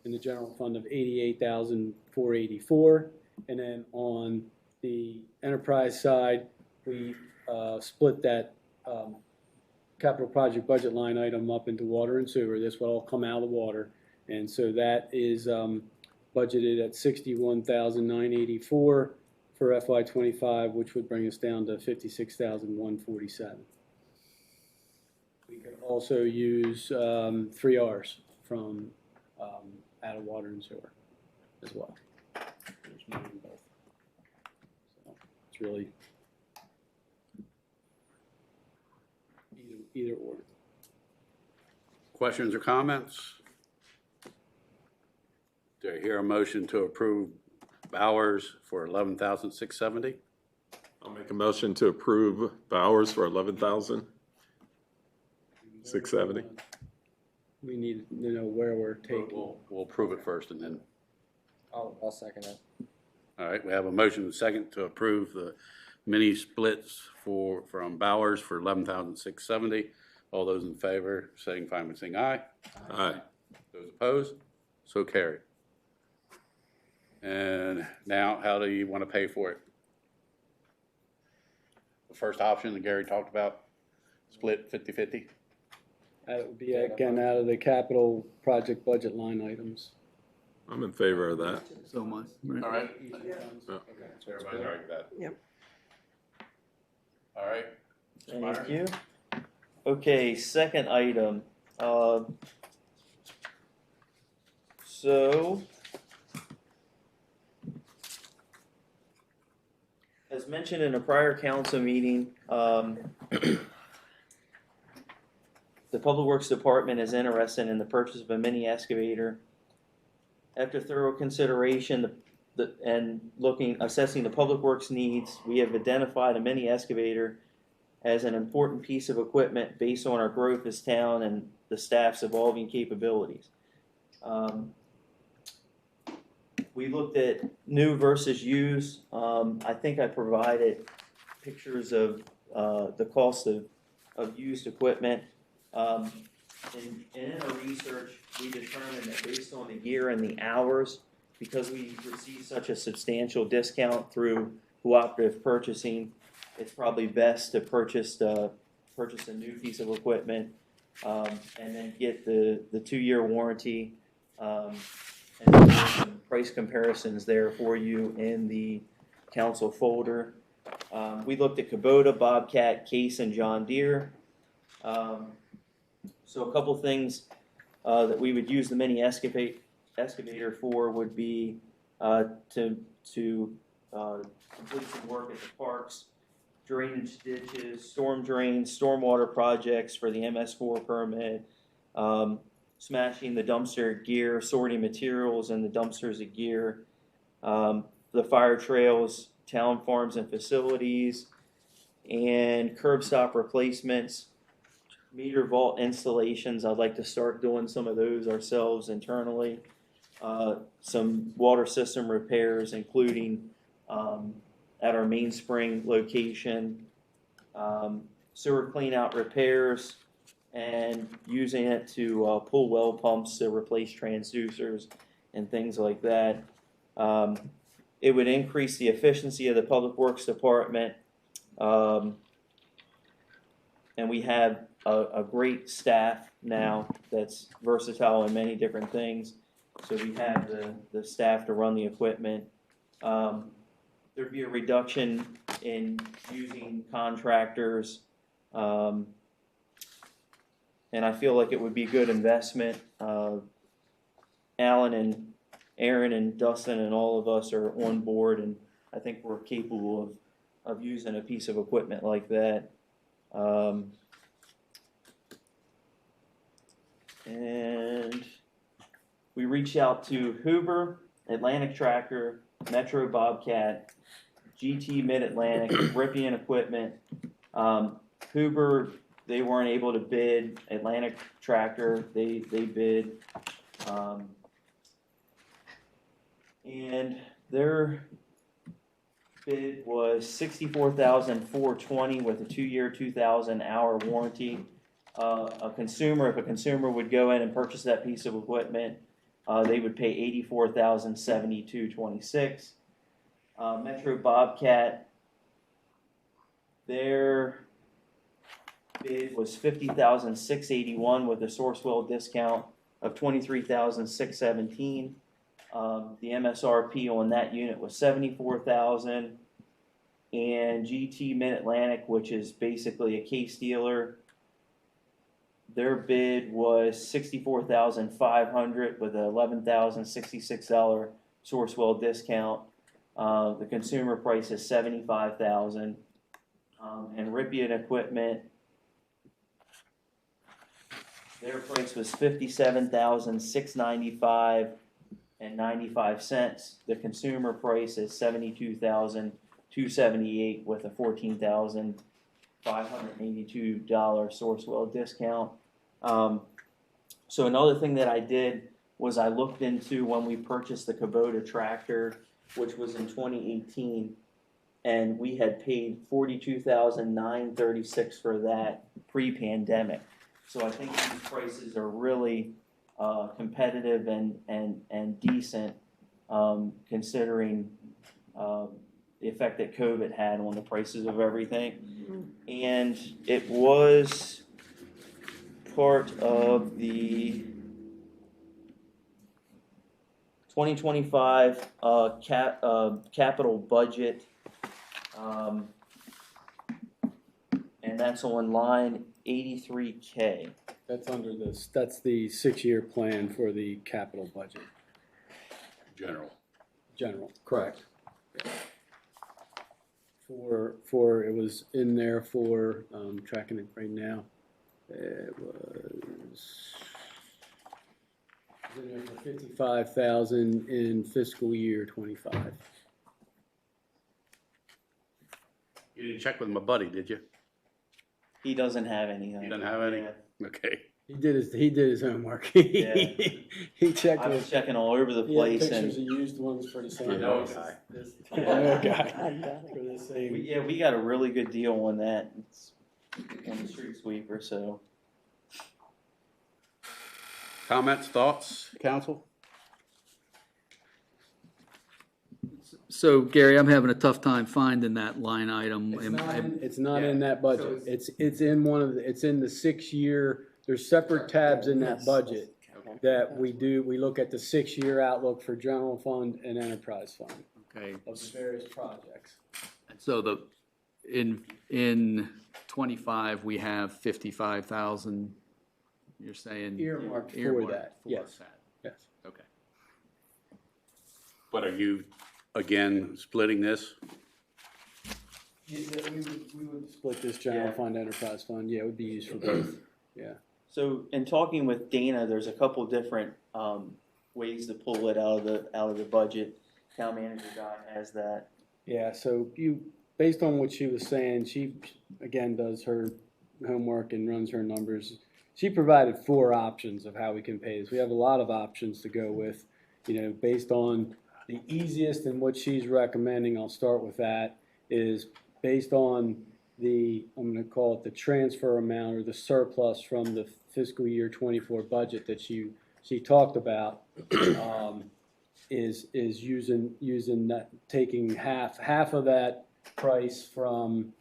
in the general fund of $88,484, and then on the enterprise side, we split that capital project budget line item up into water and sewer. This will all come out of the water, and so that is budgeted at $61,984 for FY25, which would bring us down to $56,147. We could also use 3 Rs from out of water and sewer as well. There's money in both. So it's really either or. Questions or comments? Do I hear a motion to approve Bowers for $11,670? I'll make a motion to approve Bowers for $11,670. We need to know where we're taking. We'll approve it first and then. I'll second it. All right, we have a motion and a second to approve the mini splits from Bowers for $11,670. All those in favor, signify by saying aye. Aye. Those opposed? So carried. And now, how do you want to pay for it? The first option that Gary talked about, split 50-50? That would be, again, out of the capital project budget line items. I'm in favor of that. So much. Right. All right. Yeah. Okay, so everybody's all right with that? Yep. All right. Thank you. Okay, second item. So, as mentioned in a prior council meeting, the Public Works Department is interested in the purchase of a mini excavator. After thorough consideration and assessing the Public Works needs, we have identified a mini excavator as an important piece of equipment based on our growth as town and the staff's evolving capabilities. We looked at new versus used. I think I provided pictures of the cost of used equipment. In our research, we determined that based on the year and the hours, because we receive such a substantial discount through cooperative purchasing, it's probably best to purchase a new piece of equipment and then get the 2-year warranty. And there's some price comparisons there for you in the council folder. We looked at Kubota, Bobcat, Case, and John Deere. So a couple things that we would use the mini excavator for would be to complete some work at the parks, drainage ditches, storm drains, stormwater projects for the MS4 permit, smashing the dumpster gear, sorting materials in the dumpsters of gear, the fire trails, town farms and facilities, and curb stop replacements, meter vault installations. I'd like to start doing some of those ourselves internally. Some water system repairs, including at our mainspring location, sewer cleanout repairs, and using it to pull well pumps to replace transducers and things like that. It would increase the efficiency of the Public Works Department, and we have a great staff now that's versatile in many different things. So we have the staff to run the equipment. There'd be a reduction in using contractors, and I feel like it would be a good investment. Alan and Aaron and Dustin and all of us are on board, and I think we're capable of using a piece of equipment like that. And we reached out to Hoover, Atlantic Tractor, Metro Bobcat, GT Mid-Atlantic, Rippian Equipment. Hoover, they weren't able to bid. Atlantic Tractor, they bid. And their bid was $64,420 with a 2-year, 2,000-hour warranty. If a consumer would go in and purchase that piece of equipment, they would pay $84,072.26. Metro Bobcat, their bid was $50,681 with a Sourcewell discount of $23,617. The MSRP on that unit was $74,000, and GT Mid-Atlantic, which is basically a case dealer, their bid was $64,500 with an $11,066 Sourcewell discount. The consumer price is $75,000, and Rippian Equipment, their price was $57,695.95. The consumer price is $72,278 with a $14,582 Sourcewell discount. So another thing that I did was I looked into when we purchased the Kubota tractor, which was in 2018, and we had paid $42,936 for that pre-pandemic. So I think these prices are really competitive and decent, considering the effect that COVID had on the prices of everything. And it was part of the 2025 capital budget, and that's on line 83K. That's under this, that's the 6-year plan for the capital budget. General. Correct. For, it was in there for, tracking it right now. It was in there for $55,000 in fiscal year 25. You didn't check with my buddy, did you? He doesn't have any. You don't have any? Yeah. Okay. He did his homework. Yeah. He checked I was with. checking all over the He had place, pictures and of used ones for the same. I know a price guy. as this. I know a guy I got it. for the same. we got a really good deal on that. It's on the street sweeper, so. Comments, thoughts, council? So Gary, I'm having a tough time finding that line item. It's not in that budget. So It's in one of the, it's in the 6-year, there's separate tabs in that budget that we look at the 6-year outlook for general fund and enterprise fund Okay, of the various projects. so in 25, we have 55,000, you're saying? Earmarked for Earmarked that, for yes. that. Yes. Okay. But are you again, splitting this? We would split this general fund, enterprise fund, yeah, it would be used for both, yeah. So in talking with Dana, there's a couple different ways to pull it out of the budget. Town manager guy has that. Yeah, so based on what she was saying, she, again, does her homework and runs her numbers. She provided 4 options of how we can pay this. We have a lot of options to go with, based on the easiest and what she's recommending, I'll start with that, is based on I'm gonna call it the transfer amount or the surplus from the fiscal year 24 budget that she talked about, is using that, taking half of that price from,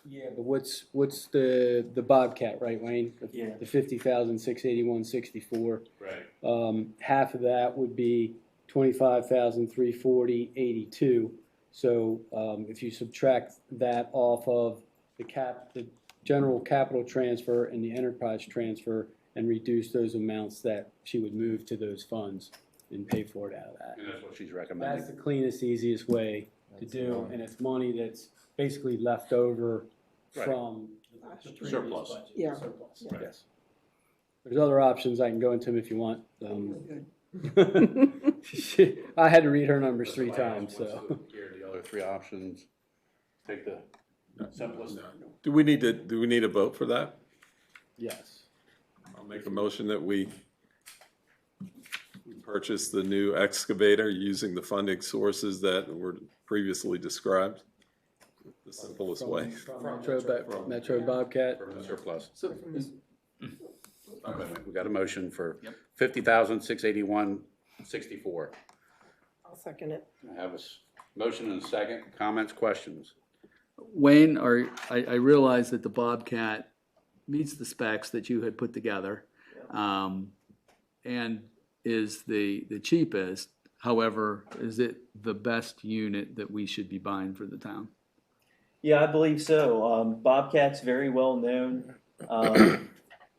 yeah, but what's the Bobcat, right, Wayne? Yeah. The 50,681.64. Right. Half of that would be 25,340.82. So if you subtract that off of the general capital transfer and the enterprise transfer and reduce those amounts, that she would move to those funds and pay for it out of that. And that's what she's recommending. That's the cleanest, easiest way to do, and it's money that's basically left over Right. from the previous Surplus. budget. Yeah. Surplus, Right. yes. There's other options, I can go into them if you want. I had to read her numbers 3 times, so. Here, the other 3 options. Take the simplest. Do we need a vote for that? Yes. I'll make a motion that we purchase the new excavator using the funding sources that were previously described. The simplest way. Metro Bobcat. For the surplus. Okay, we got a motion for 50,681.64. I'll second it. I have a motion and a second. Comments, questions? Wayne, I realize that the Bobcat meets the specs that you had put together, and is the cheapest. However, is it the best unit that we should be buying for the town? Yeah, I believe so. Bobcat's very well known.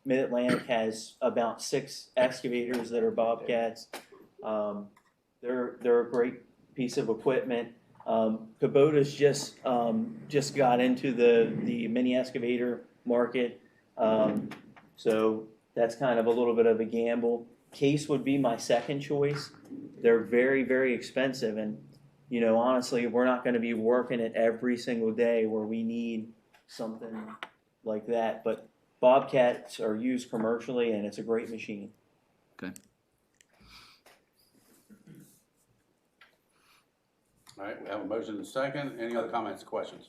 Mid-Atlantic has about 6 excavators that are Bobcats. They're a great piece of equipment. Kubota's just got into the mini excavator market, so that's kind of a little bit of a gamble. Case would be my second choice. They're very, very expensive, and honestly, we're not going to be working it every single day where we need something like that. But Bobcats are used commercially, and it's a great machine. Okay. All right, we have a motion and a second. Any other comments, questions?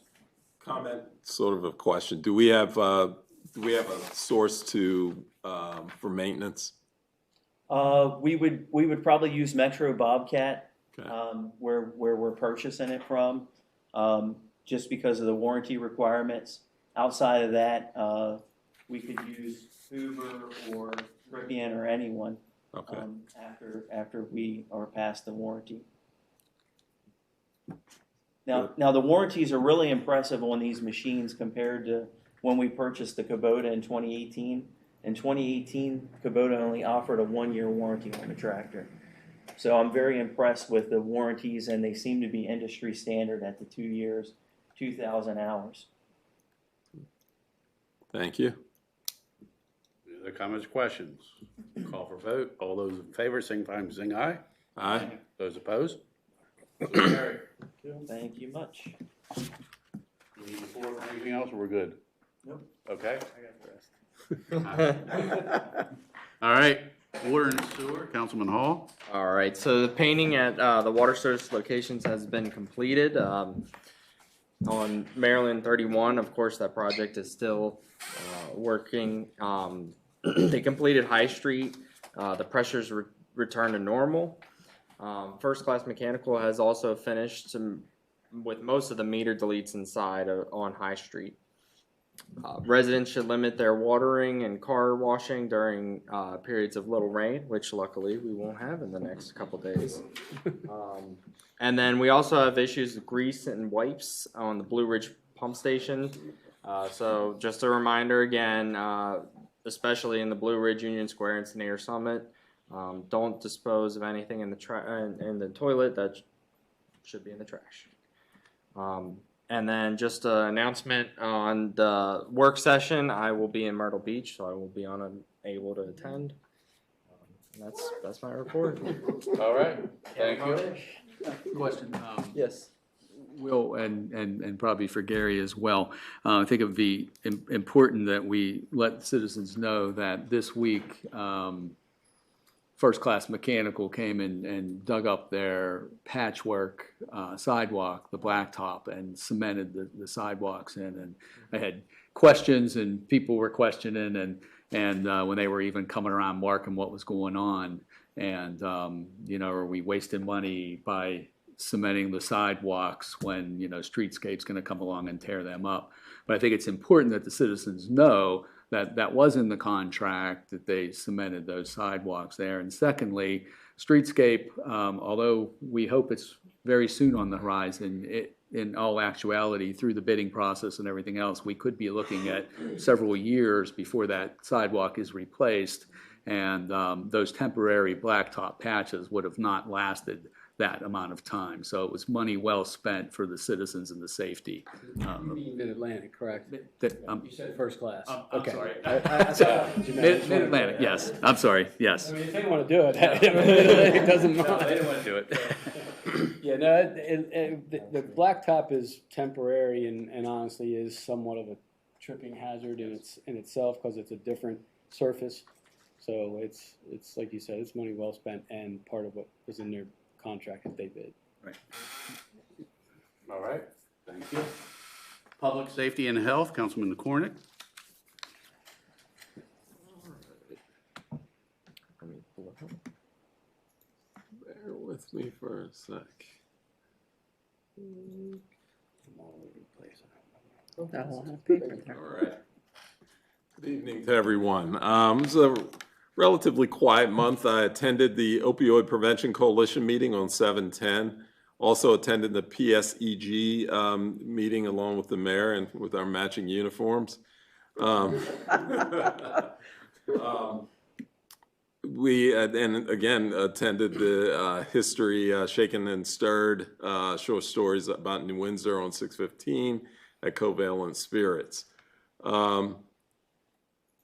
Comment, sort of a question. Do we have a source for maintenance? We would probably use Metro Bobcat. Okay. Where we're purchasing it from, just because of the warranty requirements. Outside of that, we could use Hoover or Rivian or anyone. Okay. After we are past the warranty. Now the warranties are really impressive on these machines compared to when we purchased the Kubota in 2018. In 2018, Kubota only offered a 1-year warranty on the tractor. So I'm very impressed with the warranties, and they seem to be industry standard at the 2 years, 2,000 hours. Thank you. Any other comments, questions? Call for vote. All those in favor, signify by saying aye. Aye. Those opposed? So carried. Thank you much. Do we need to forward anything else, or we're good? Nope. Okay. All right, water and sewer, Councilman Hall. All right, so the painting at the water source locations has been completed. On Maryland 31, of course, that project is still working. They completed High Street. The pressures returned to normal. First Class Mechanical has also finished with most of the meter deletes inside on High Street. Residents should limit their watering and car washing during periods of little rain, which luckily we won't have in the next couple days. And then we also have issues with grease and wipes on the Blue Ridge pump station. So just a reminder again, especially in the Blue Ridge Union Square and Sneer Summit, Don't dispose of anything in the in the toilet that should be in the trash. And then just an announcement on the work session. I will be in Myrtle Beach, so I will be unable to attend. That's my report. All right, thank you. Question. Yes. Will, and probably for Gary as well, I think it would be important that we let citizens know that this week, First Class Mechanical came and dug up their patchwork sidewalk, the blacktop, and cemented the sidewalks in. And I had questions, and people were questioning, and when they were even coming around marking what was going on, and are we wasting money by cementing the sidewalks when Streetscape's going to come along and tear them up? But I think it's important that the citizens know that was in the contract, that they cemented those sidewalks there. And secondly, Streetscape, although we hope it's very soon on the horizon, in all actuality, through the bidding process and everything else, we could be looking at several years before that sidewalk is replaced. And those temporary blacktop patches would have not lasted that amount of time. So it was money well spent for the citizens and the safety. You mean Mid-Atlantic, correct? You said First Class. I'm Okay. sorry. Mid-Atlantic, yes. I'm sorry, yes. I mean, if they want to do it, it doesn't matter. They didn't want to do it. Yeah, no, the blacktop is temporary and honestly is somewhat of a tripping hazard in itself because it's a different surface. So it's like you said, it's money well spent and part of what was in their contract that they bid. Right. All right, thank you. Public Safety and Health, Councilman Cornick. Bear with me for a sec. Got a lot of paper there. All right. Good evening to everyone. It was a relatively quiet month. I attended the Opioid Prevention Coalition meeting on 7/10. Also attended the PSEG meeting along with the mayor and with our matching uniforms. We and again attended the history shaken and stirred short stories about New Windsor on 6/15 at Covalent Spirits.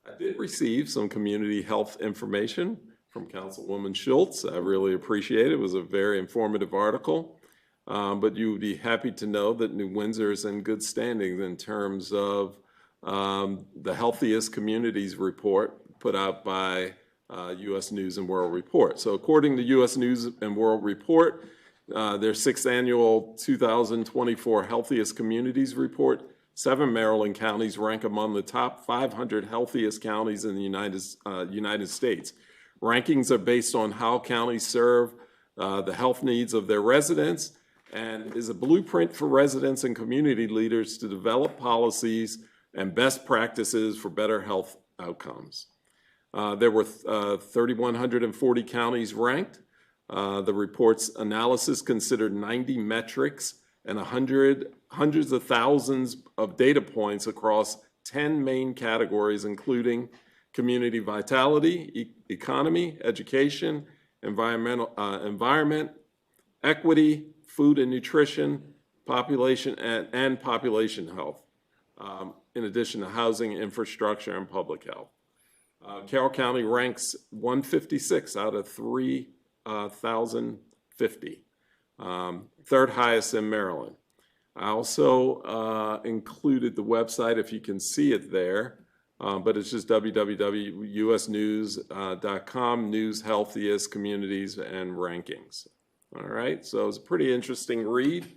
I did receive some community health information from Councilwoman Schultz. I really appreciate it. It was a very informative article. But you would be happy to know that New Windsor is in good standing in terms of the Healthiest Communities report put out by U.S. News and World Report. So according to U.S. News and World Report, their 6th annual 2024 Healthiest Communities report, 7 Maryland counties rank among the top 500 healthiest counties in the United States. Rankings are based on how counties serve the health needs of their residents and is a blueprint for residents and community leaders to develop policies and best practices for better health outcomes. There were 3,140 counties ranked. The report's analysis considered 90 metrics and hundreds of thousands of data points across 10 main categories, including community vitality, economy, education, environment, equity, food and nutrition, population and population health, in addition to housing, infrastructure, and public health. Carroll County ranks 156 out of 3,050, third highest in Maryland. I also included the website, if you can see it there, but it's just www.usnews.com, News Healthiest Communities and Rankings. All right, so it's a pretty interesting read.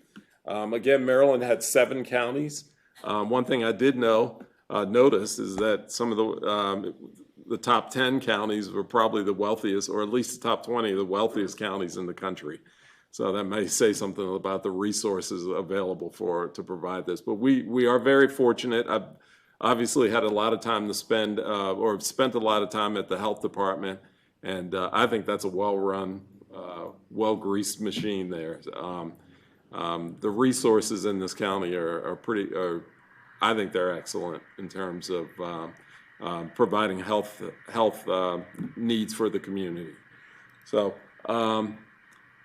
Again, Maryland had 7 counties. One thing I did notice is that some of the top 10 counties were probably the wealthiest, or at least the top 20 of the wealthiest counties in the country. So that may say something about the resources available to provide this. But we are very fortunate. I've obviously had a lot of time to spend, or spent a lot of time at the health department, and I think that's a well-run, well-greased machine there. The resources in this county are I think they're excellent in terms of providing health needs for the community. So, and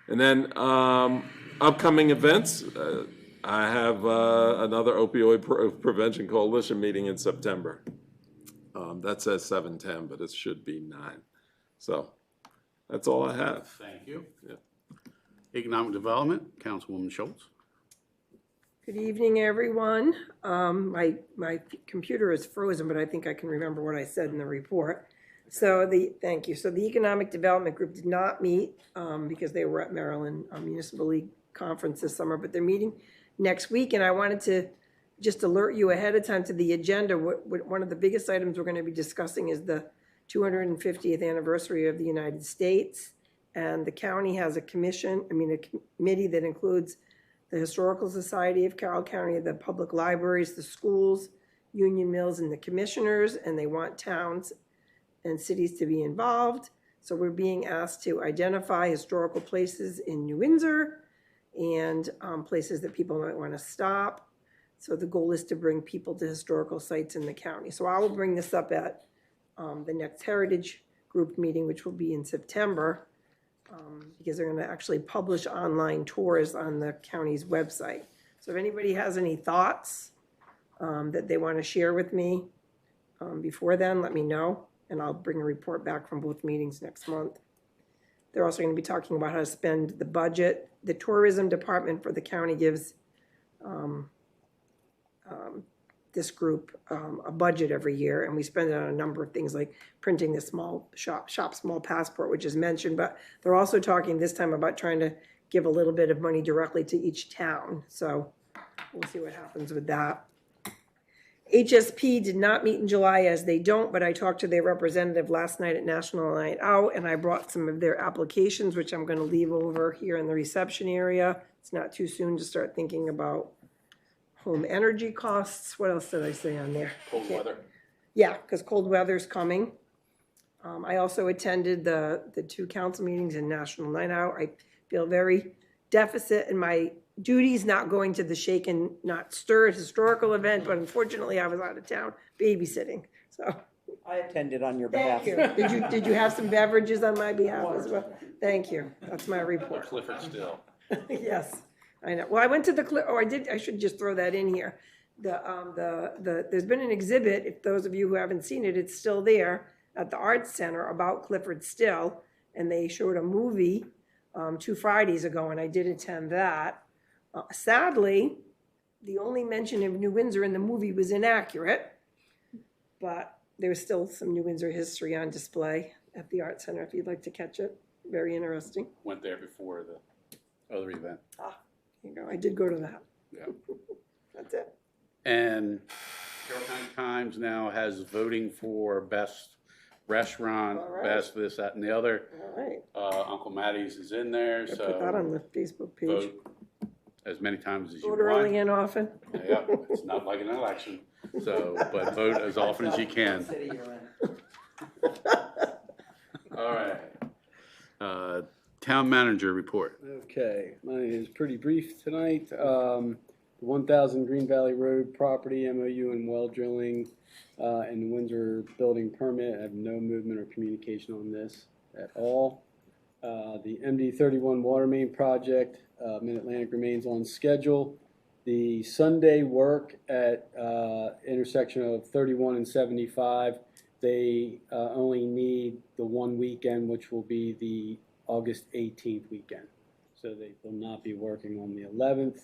then upcoming events, I have another opioid prevention coalition meeting in September. That says 7:10, but it should be 9. So that's all I have. Thank you. Yeah. Economic Development, Councilwoman Schultz. Good evening, everyone. My computer is frozen, but I think I can remember what I said in the report. Thank you. So the Economic Development Group did not meet because they were at Maryland Municipal League Conference this summer, but they're meeting next week, and I wanted to just alert you ahead of time to the agenda. One of the biggest items we're going to be discussing is the 250th anniversary of the United States, and the county has a committee that includes the Historical Society of Carroll County, the public libraries, the schools, Union Mills, and the commissioners, and they want towns and cities to be involved. So we're being asked to identify historical places in New Windsor and places that people might want to stop. So the goal is to bring people to historical sites in the county. So I will bring this up at the next Heritage Group meeting, which will be in September, because they're going to actually publish online tours on the county's website. So if anybody has any thoughts that they want to share with me before then, let me know, and I'll bring a report back from both meetings next month. They're also going to be talking about how to spend the budget. The tourism department for the county gives this group a budget every year, and we spend it on a number of things like printing the small shop small passport, which is mentioned, but they're also talking this time about trying to give a little bit of money directly to each town. So we'll see what happens with that. HSP did not meet in July, as they don't, but I talked to their representative last night at National Night Out, and I brought some of their applications, which I'm going to leave over here in the reception area. It's not too soon to start thinking about home energy costs. What else did I say on there? Cold weather. Yeah, because cold weather's coming. I also attended the 2 council meetings in National Night Out. I feel very deficit in my duties not going to the Shake and Not Stir historical event, but unfortunately I was out of town babysitting. So I attended on your behalf. thank you. Did you have some beverages on my behalf as well? Thank you. That's my report. Clifford Still. Yes, I know. Well, I went to the I should just throw that in here. There's been an exhibit, if those of you who haven't seen it, it's still there at the Arts Center about Clifford Still, and they showed a movie 2 Fridays ago, and I did attend that. Sadly, the only mention of New Windsor in the movie was inaccurate, but there's still some New Windsor history on display at the Arts Center if you'd like to catch it. Very interesting. Went there before the other event. You know, I did go to that. Yeah. That's it. And Carroll County Times now has voting for best restaurant, All right. best this, that, and the other. All right. Uncle Mattie's is in there, I so put that on the Facebook page. vote as many times as you Vote want. early and often. Yeah, it's not like an election, so, but vote as often as you can. All right. Town manager report. Okay, mine is pretty brief tonight. 1000 Green Valley Road property, MOU and well drilling, and Windsor building permit. I have no movement or communication on this at all. The MD 31 water main project, Mid-Atlantic remains on schedule. The Sunday work at intersection of 31 and 75, they only need the one weekend, which will be the August 18th weekend. So they will not be working on the 11th.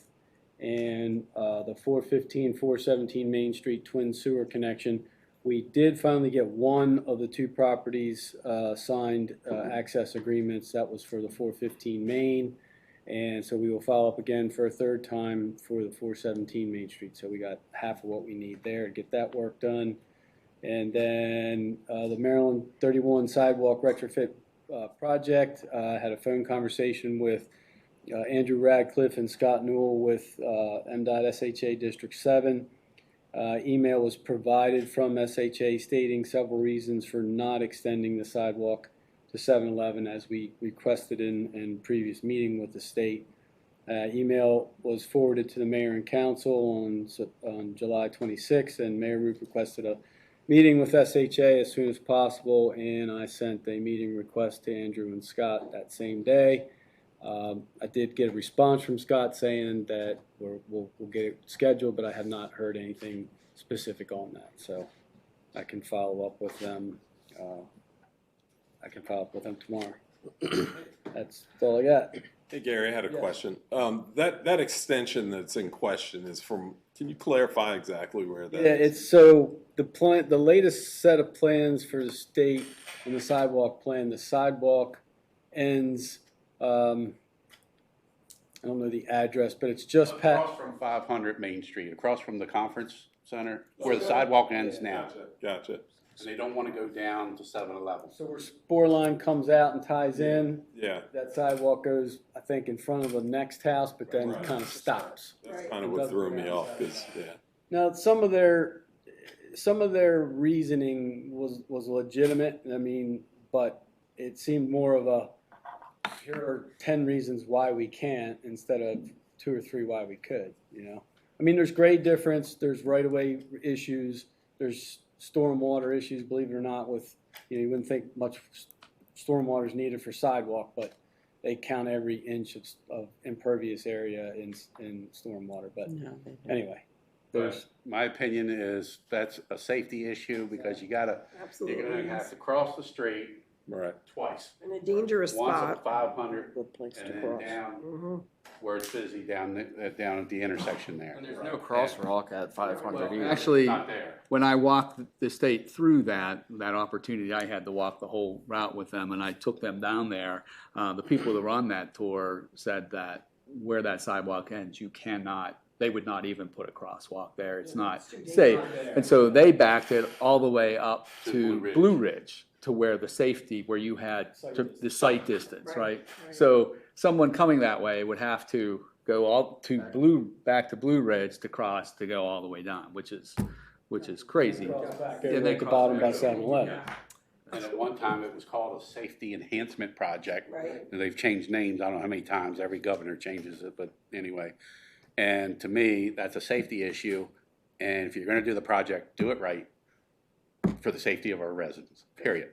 And the 415, 417 Main Street twin sewer connection, we did finally get one of the 2 properties signed access agreements. That was for the 415 Main. And so we will follow up again for a 3rd time for the 417 Main Street. So we got half of what we need there to get that work done. And then the Maryland 31 sidewalk retrofit project. I had a phone conversation with Andrew Radcliffe and Scott Newell with MDOT SHA District 7. Email was provided from SHA stating several reasons for not extending the sidewalk to 7-Eleven as we requested in previous meeting with the state. Email was forwarded to the mayor and council on July 26th, and Mayor Roop requested a meeting with SHA as soon as possible, and I sent a meeting request to Andrew and Scott that same day. I did get a response from Scott saying that we'll get it scheduled, but I have not heard anything specific on that, so I can follow up with them. Tomorrow. That's all I got. Hey, Gary, I had a question. That extension that's in question is from, can you clarify exactly where that is? Yeah, it's so the latest set of plans for the state and the sidewalk plan, the sidewalk ends, I don't know the address, but it's just past. Across from 500 Main Street, across from the conference center, where the sidewalk ends now. Gotcha. And they don't want to go down to 7-Eleven. So where Spore Line comes out and ties in, Yeah, that sidewalk goes, I think, in front of the next house, but then Right. kind of stops. that's kind of what threw me off, because, yeah. Now, some of their reasoning was legitimate. I mean, but it seemed more of a, here are 10 reasons why we can't instead of 2 or 3 why we could, you know? I mean, there's grade difference, there's right-of-way issues, there's stormwater issues, believe it or not, with, you wouldn't think much stormwater is needed for sidewalk, but they count every inch of impervious area in stormwater. But No, they don't. anyway, But my opinion is that's a safety issue because you're Absolutely. gonna have to cross the street Right. twice. In a dangerous Once spot. at 500 Good place and to then cross. down Mhm. where it's busy down at the intersection there. And there's no crosswalk at 500 either. Actually, Not there. when I walked the state through that opportunity, I had to walk the whole route with them, and I took them down there. The people that were on that tour said that where that sidewalk ends, they would not even put a crosswalk there. It's not safe. And so they backed it all the way up To to Blue Ridge. Blue Ridge, to where the safety, where you had the sight distance, right? Right. So someone coming that way would have to go back to Blue Ridge to cross to go all the way down, which is crazy. back Yeah, over they at the cross bottom by back. 7-Eleven. And at one time, it was called a safety enhancement project. Right. And they've changed names, I don't know how many times, every governor changes it, but anyway. And to me, that's a safety issue, and if you're gonna do the project, do it right for the safety of our residents, period.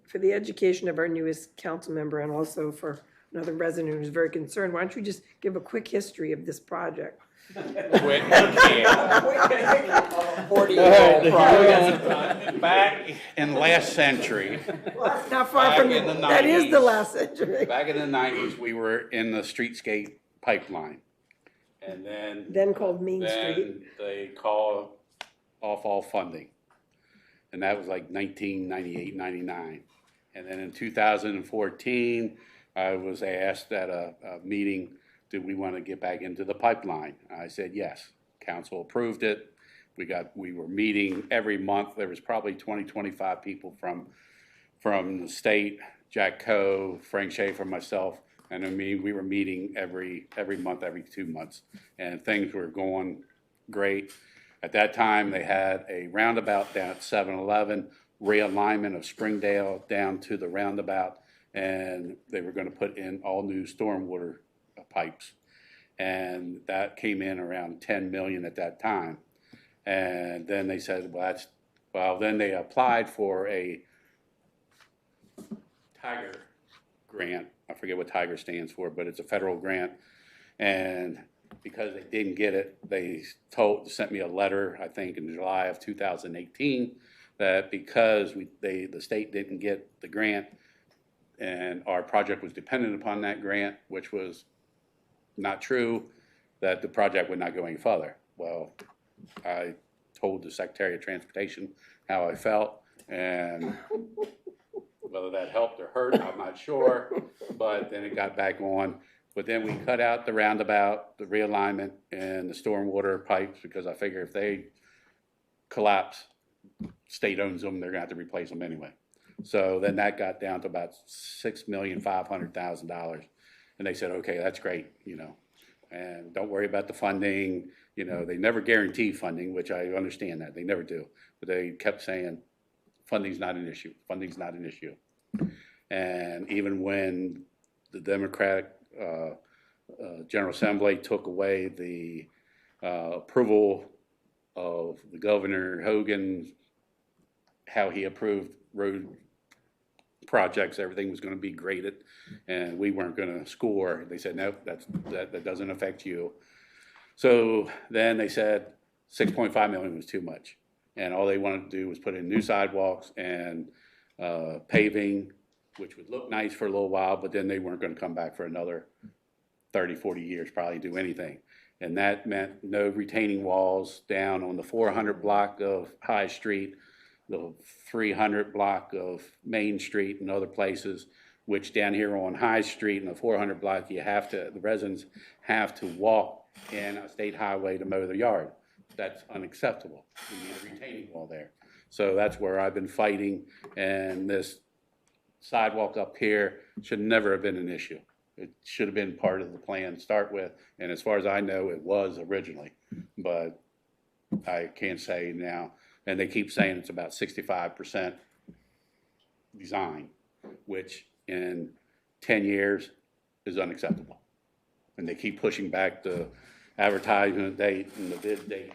For the education of our newest council member and also for another resident who's very concerned, why don't you just give a quick history of this project? Back in last century, Not far from, Back in the that is the 90s. last century. back in the 90s, we were in the streetscape pipeline. And Then called Main Street. then they called off all funding. And that was like 1998, 99. And then in 2014, I was asked at a meeting, did we want to get back into the pipeline? I said yes. Council approved it. We were meeting every month. There was probably 20, 25 people from the state, Jack Coe, Frank Schaefer, myself. And I mean, we were meeting every month, every 2 months, and things were going great. At that time, they had a roundabout down at 7-Eleven, realignment of Springdale down to the roundabout, and they were going to put in all new stormwater pipes. And that came in around 10 million at that time. And then they said, then they applied for a Tiger grant. I forget what Tiger stands for, but it's a federal grant. And because they didn't get it, they sent me a letter, I think in July of 2018, that because the state didn't get the grant and our project was dependent upon that grant, which was not true, that the project would not go any further. Well, I told the Secretary of Transportation how I felt, and whether that helped or hurt, I'm not sure, but then it got back on. But then we cut out the roundabout, the realignment, and the stormwater pipes, because I figure if they collapse, state owns them, they're gonna have to replace them anyway. So then that got down to about $6,500,000. And they said, okay, that's great, and don't worry about the funding. They never guarantee funding, which I understand that, they never do. But they kept saying, funding's not an issue, funding's not an issue. And even when the Democratic General Assembly took away the approval of the Governor Hogan's how he approved road projects, everything was gonna be graded, and we weren't gonna score. They said, nope, that doesn't affect you. So then they said 6.5 million was too much, and all they wanted to do was put in new sidewalks and paving, which would look nice for a little while, but then they weren't gonna come back for another 30, 40 years, probably do anything. And that meant no retaining walls down on the 400 block of High Street, the 300 block of Main Street and other places, which down here on High Street and the 400 block, the residents have to walk in a state highway to mow their yard. That's unacceptable. We need a retaining wall there. So that's where I've been fighting, and this sidewalk up here should never have been an issue. It should have been part of the plan to start with, and as far as I know, it was originally, but I can't say now. And they keep saying it's about 65% design, which in 10 years is unacceptable. And they keep pushing back the advertisement date and the bid date.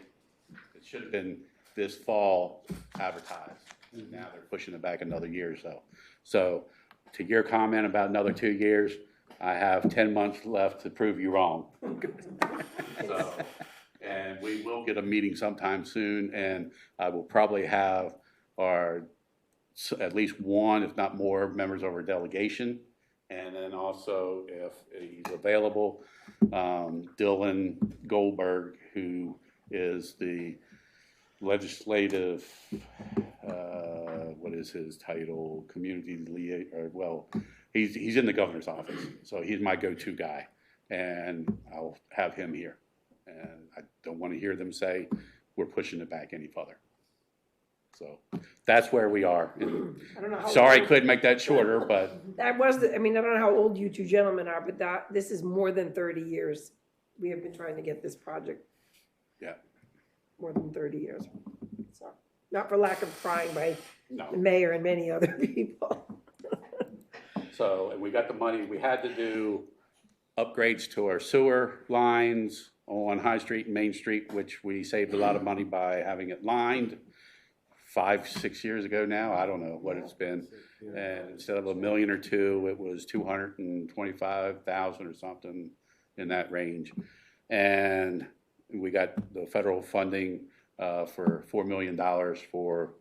It should have been this fall advertised, and now they're pushing it back another year or so. So to your comment about another 2 years, I have 10 months left to prove you wrong. So, and we will get a meeting sometime soon, and I will probably have at least one, if not more, members of our delegation. And then also, if he's available, Dylan Goldberg, who is the legislative, what is his title? Community liaison, well, he's in the governor's office, so he's my go-to guy, and I'll have him here. And I don't want to hear them say we're pushing it back any further. So that's where we are. And I don't know how sorry, old- couldn't make that shorter, but That was, I mean, I don't know how old you two gentlemen are, but this is more than 30 years. We have been trying to get this project. Yeah. More than 30 years. So, not for lack of trying by no. the mayor and many other people. So, and we got the money. We had to do upgrades to our sewer lines on High Street and Main Street, which we saved a lot of money by having it lined 5, 6 years ago now. I don't know what it's been. And instead of $1 million or $2 million, it was $225,000 or something in that range. And we got the federal funding for $4 million for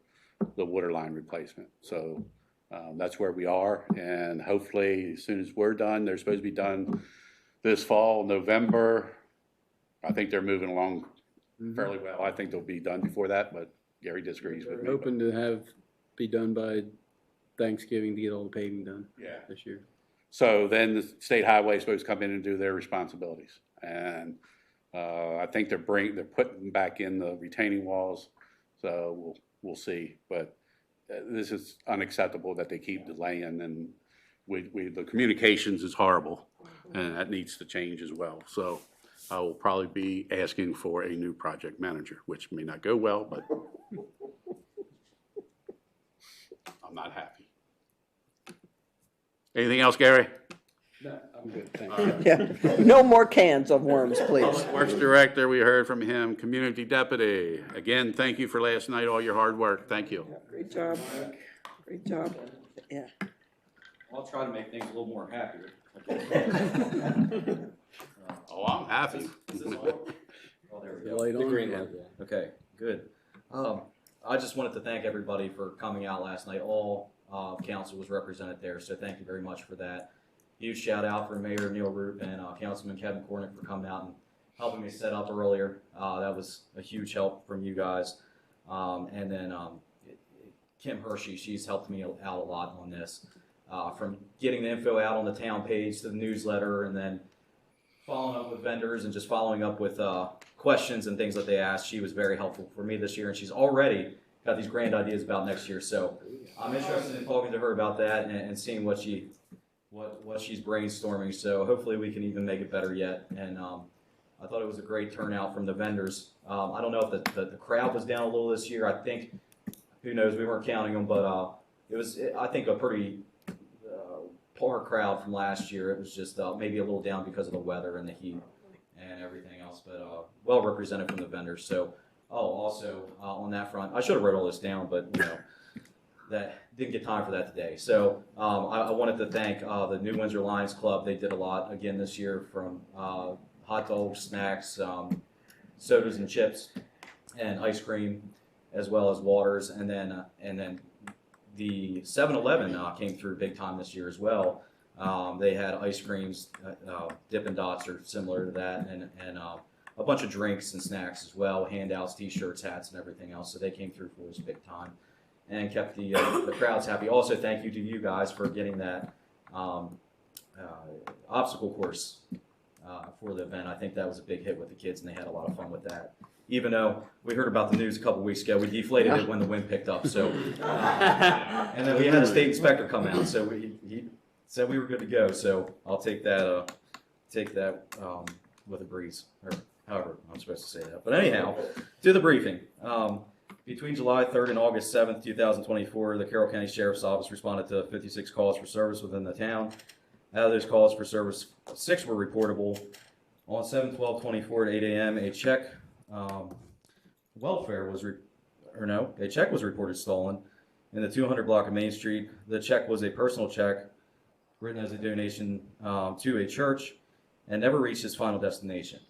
the water line replacement. So that's where we are. And hopefully, as soon as we're done, they're supposed to be done this fall, November. I think they're moving along fairly well. I think they'll be done before that, but Gary disagrees with We're me. hoping to be done by Thanksgiving to get all the paving done Yeah. this year. So then the state highway is supposed to come in and do their responsibilities. And I think they're putting back in the retaining walls. So we'll see. But this is unacceptable that they keep delaying, and the communications is horrible, and that needs to change as well. So I will probably be asking for a new project manager, which may not go well, but I'm not happy. Anything else, Gary? No, I'm good, thank All you. right. Yeah, no more cans of worms, please. Public Works Director, we heard from him. Community Deputy, again, thank you for last night, all your hard work. Thank you. Great job. Great job. Yeah. I'll try to make things a little more happier. Oh, I'm happy. Is this on? Oh, there we go. Light The on? green light. Okay, good. I just wanted to thank everybody for coming out last night. All council was represented there, so thank you very much for that. Huge shout out for Mayor Neil Roop and Councilman Kevin Cornick for coming out and helping me set up earlier. That was a huge help from you guys. And then Kim Hershey, she's helped me out a lot on this. From getting the info out on the town page to the newsletter, and then following up with vendors and just following up with questions and things that they asked. She was very helpful for me this year, and she's already got these grand ideas about next year. So I'm interested in talking to her about that and seeing what she's brainstorming. So hopefully we can even make it better yet. And I thought it was a great turnout from the vendors. I don't know if the crowd was down a little this year. I think, who knows, we weren't counting them, but it was, I think, a pretty poor crowd from last year. It was just maybe a little down because of the weather and the heat and everything else, but well represented from the vendors. So, also on that front, I should have wrote all this down, but you know, that didn't get time for that today. So I wanted to thank the New Windsor Lions Club. They did a lot again this year, from hot dogs, snacks, sodas and chips, and ice cream, as well as waters, and then the 7-Eleven came through big time this year as well. They had ice creams, Dippin' Dots are similar to that, and a bunch of drinks and snacks as well, handouts, T-shirts, hats, and everything else. So they came through for us big time and kept the crowds happy. Also, thank you to you guys for getting that obstacle course for the event. I think that was a big hit with the kids, and they had a lot of fun with that. Even though we heard about the news a couple weeks ago, we deflated it when the wind picked up. So, and then we had a state inspector come out, so he said we were good to go. So I'll take that with a breeze, or however I'm supposed to say that. But anyhow, to the briefing. Between July 3rd and August 7th, 2024, the Carroll County Sheriff's Office responded to 56 calls for service within the town. Out of those calls for service, 6 were reportable. On 7/12/24 at 8 a.m., a check a check was reported stolen in the 200 block of Main Street. The check was a personal check written as a donation to a church and never reached its final destination.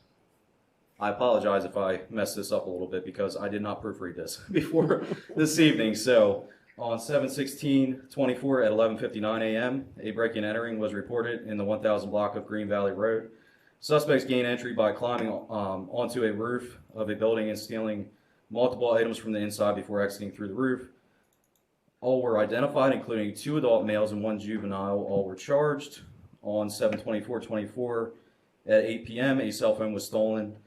I apologize if I messed this up a little bit because I did not proofread this before this evening. So on 7/16/24 at 11:59 a.m., a break-in entering was reported in the 1000 block of Green Valley Road. Suspects gained entry by climbing onto a roof of a building and stealing multiple items from the inside before exiting through the roof. All were identified, including 2 adult males and 1 juvenile. All were charged. On 7/24/24 at 8 p.m., a cell phone was stolen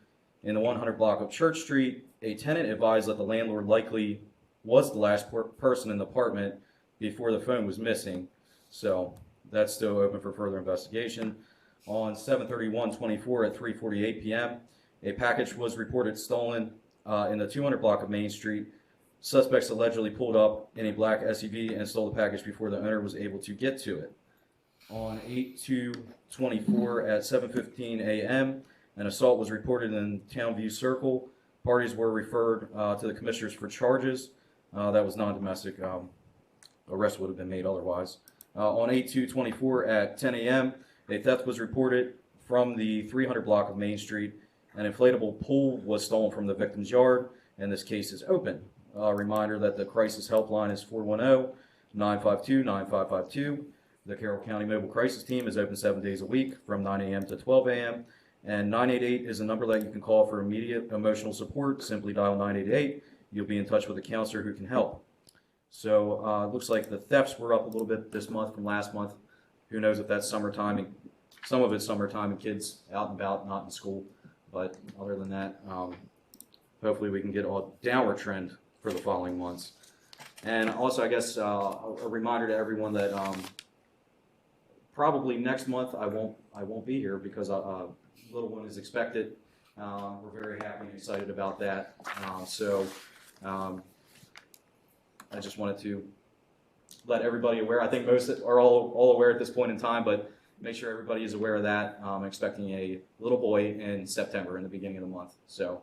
in the 100 block of Church Street. A tenant advised that the landlord likely was the last person in the apartment before the phone was missing. So that's still open for further investigation. On 7/31/24 at 3:48 p.m., a package was reported stolen in the 200 block of Main Street. Suspects allegedly pulled up in a black SUV and stole the package before the owner was able to get to it. On 8/2/24 at 7:15 a.m., an assault was reported in Townview Circle. Parties were referred to the commissioners for charges. That was non-domestic. Arrest would have been made otherwise. On 8/2/24 at 10 a.m., a theft was reported from the 300 block of Main Street. An inflatable pool was stolen from the victim's yard, and this case is open. A reminder that the crisis helpline is 410-952-9552. The Carroll County Mobile Crisis Team is open 7 days a week from 9 a.m. to 12 a.m. And 988 is a number that you can call for immediate emotional support. Simply dial 988. You'll be in touch with a counselor who can help. So it looks like the thefts were up a little bit this month from last month. Who knows if that's summertime? Some of it's summertime and kids out and about, not in school. But other than that, hopefully we can get a downward trend for the following months. And also, I guess a reminder to everyone that probably next month I won't be here because a little one is expected. We're very happy and excited about that. I just wanted to let everybody aware. I think most are all aware at this point in time, but make sure everybody is aware of that. I'm expecting a little boy in September, in the beginning of the month. So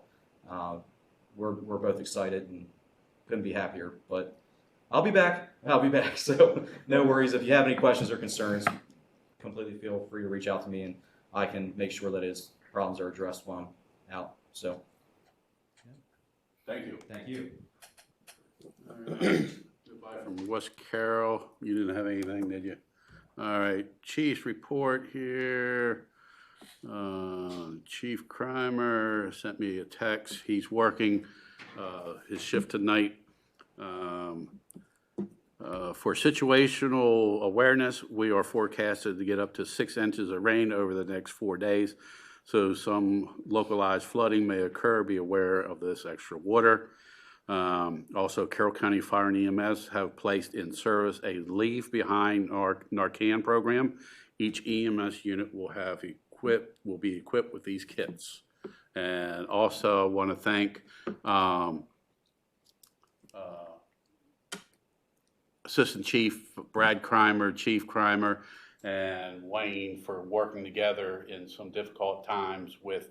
we're both excited and couldn't be happier. But I'll be back. So no worries. If you have any questions or concerns, completely feel free to reach out to me, and I can make sure that his problems are addressed while I'm out. So Thank you. thank you. Goodbye from West Carroll. You didn't have anything, did you? All right, Chief's report here. Chief Crimer sent me a text. He's working his shift tonight. For situational awareness, we are forecasted to get up to 6 inches of rain over the next 4 days. So some localized flooding may occur. Be aware of this extra water. Also, Carroll County Fire and EMS have placed in service a Leave Behind Narcan program. Each EMS unit will be equipped with these kits. And also, I want to thank Assistant Chief Brad Crimer, Chief Crimer, and Wayne for working together in some difficult times with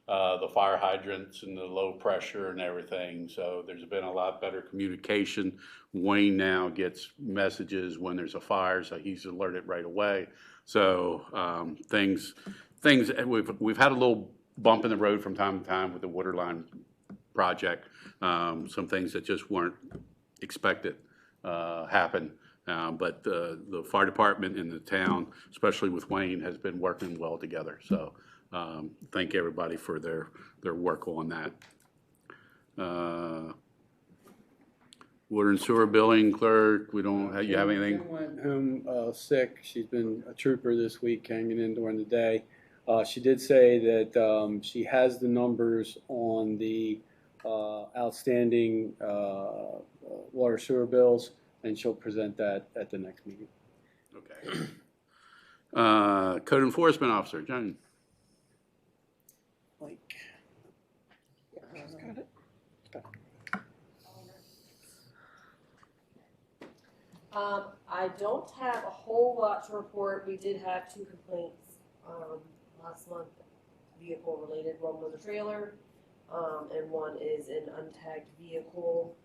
the fire hydrants and the low pressure and everything. So there's been a lot better communication. Wayne now gets messages when there's a fire, so he's alerted right away. So things we've had a little bump in the road from time to time with the water line project. Some things that just weren't expected happen. But the fire department in the town, especially with Wayne, has been working well together. So thank everybody for their work on that. Water and sewer billing clerk, we don't have, you have anything? Kim went home sick. She's been a trooper this week, hanging in during the day. She did say that she has the numbers on the outstanding water sewer bills, and she'll present that at the next meeting. Okay. Code enforcement officer, John. Like, yeah, got it. I don't have a whole lot to report. We did have 2 complaints last month, vehicle related. One was a trailer, and one is an untagged vehicle.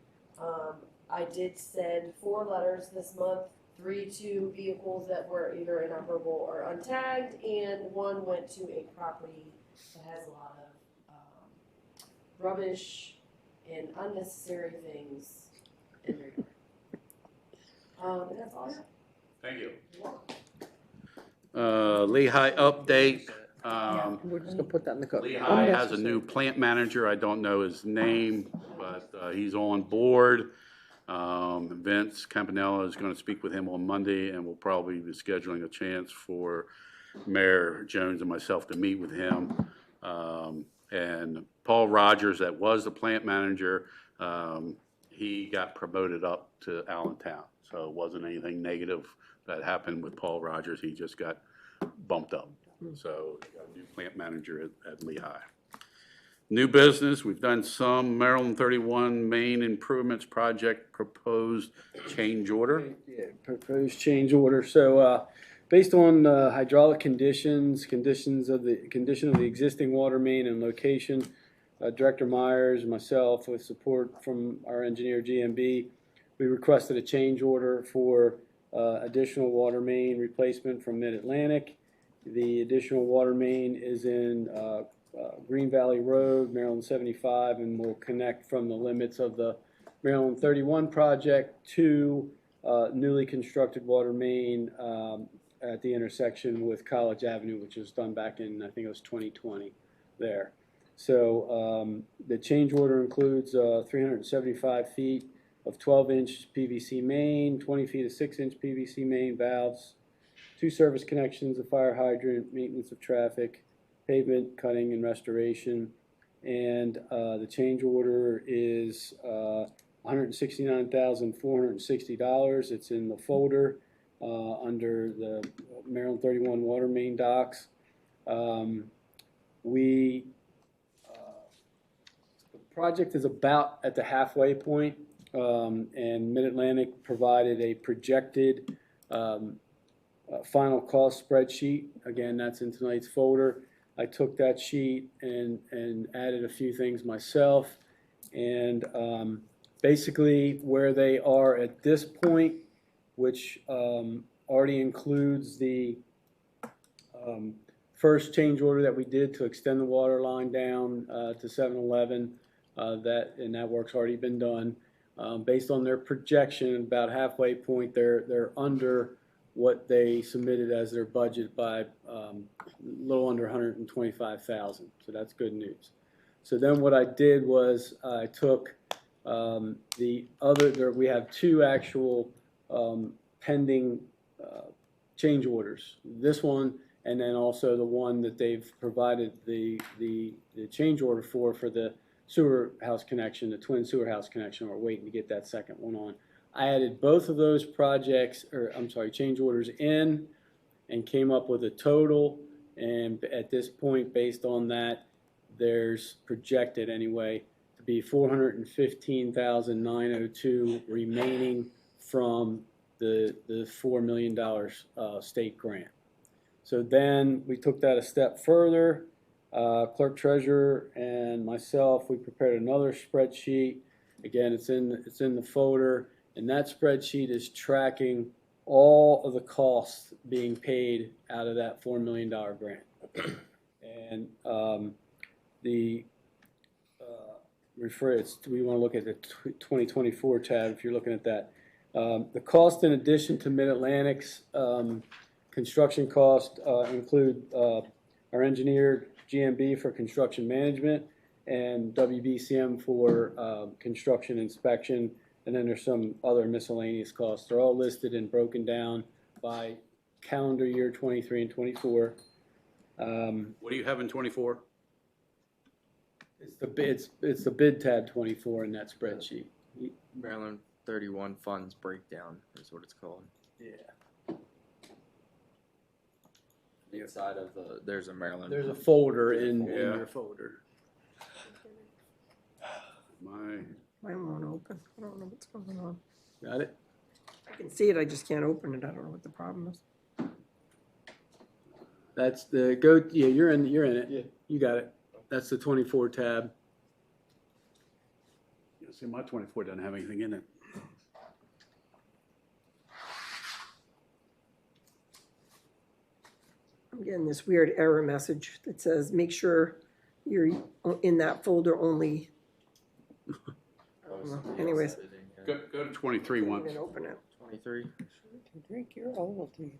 I did send 4 letters this month, 3 to vehicles that were either inoperable or untagged, and 1 went to a property that has a lot of rubbish and unnecessary things in their yard. And that's all I have. Thank you. Lehigh update. We're just gonna put that in the code. Lehigh has a new plant manager. I don't know his name, but he's on board. Vince Campanella is going to speak with him on Monday, and we'll probably be scheduling a chance for Mayor Jones and myself to meet with him. And Paul Rogers, that was the plant manager, he got promoted up to Allentown. So it wasn't anything negative that happened with Paul Rogers. He just got bumped up. So we got a new plant manager at Lehigh. New business, we've done some Maryland 31 main improvements project proposed change order. Yeah, proposed change order. So based on hydraulic condition of the existing water main and location, Director Myers and myself, with support from our engineer GMB, we requested a change order for additional water main replacement from Mid-Atlantic. The additional water main is in Green Valley Road, Maryland 75, and will connect from the limits of the Maryland 31 project to newly constructed water main at the intersection with College Avenue, which was done back in, I think it was 2020 there. So the change order includes 375 feet of 12-inch PVC main, 20 feet of 6-inch PVC main valves, 2 service connections, a fire hydrant, maintenance of traffic, pavement cutting and restoration, and the change order is $169,460. It's in the folder under the Maryland 31 water main docks. The project is about at the halfway point, and Mid-Atlantic provided a projected final cost spreadsheet. Again, that's in tonight's folder. I took that sheet and added a few things myself, and basically where they are at this point, which already includes the first change order that we did to extend the water line down to 7-Eleven, that work's already been done. Based on their projection, about halfway point, they're under what they submitted as their budget by a little under $125,000. So that's good news. So then what I did was I took we have 2 actual pending change orders. This one, and then also the one that they've provided the change order for the sewer house connection, the twin sewer house connection. We're waiting to get that second one on. I added both of those change orders in and came up with a total, and at this point, based on that, there's projected anyway to be $415,902 remaining from the $4 million state grant. So then we took that a step further. Clerk treasurer and myself, we prepared another spreadsheet. Again, it's in the folder, and that spreadsheet is tracking all of the costs being paid out of that $4 million grant. And we want to look at the 2024 tab if you're looking at that. The cost in addition to Mid-Atlantic's construction cost include our engineer GMB for construction management and WBCM for construction inspection, and then there's some other miscellaneous costs. They're all listed and broken down by calendar year 23 and 24. What do you have in 24? It's the bid tab 24 in that spreadsheet. Maryland 31 funds breakdown is what it's called. Yeah. Inside of there's a Maryland. There's a folder in your folder. Mine won't open. I don't know what's going on. Got it? I can see it, I just can't open it. I don't know what the problem is. That's the yeah, you're in it. Yeah. You got it. That's the 24 tab. You see, my 24 doesn't have anything in it. I'm getting this weird error message that says, make sure you're in that folder only. I don't know. Anyways. Go to 23 I once. can't open it. 23. Drink your Ovaltine.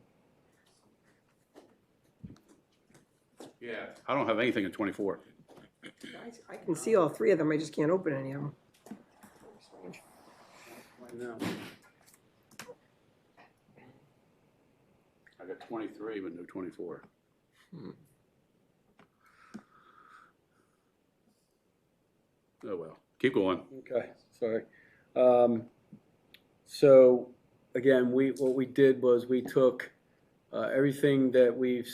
Yeah. I don't have anything in 24. I can see all three of them, I just can't open any of them. Strange. No. I got 23, but no 24. Oh, well. Keep going. Okay, sorry. So again, what we did was we took everything that we've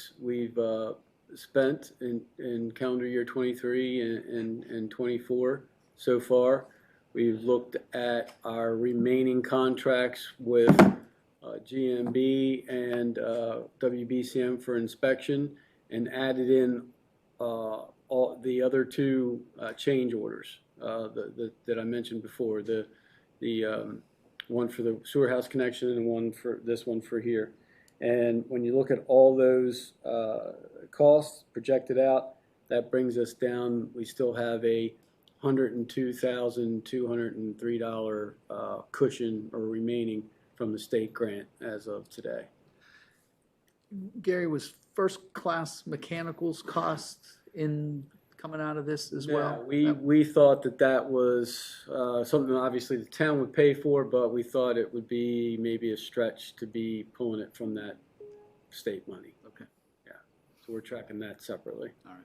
spent in calendar year 23 and 24 so far. We've looked at our remaining contracts with GMB and WBCM for inspection and added in all the other two change orders that I mentioned before, the one for the sewer house connection and one for this one for here. And when you look at all those costs projected out, that brings us down. We still have a $102,203 cushion or remaining from the state grant as of today. Gary, was first-class mechanicals cost in coming out of this as well? We thought that was something obviously the town would pay for, but we thought it would be maybe a stretch to be pulling it from that state money. Okay. Yeah, so we're tracking that separately. All right.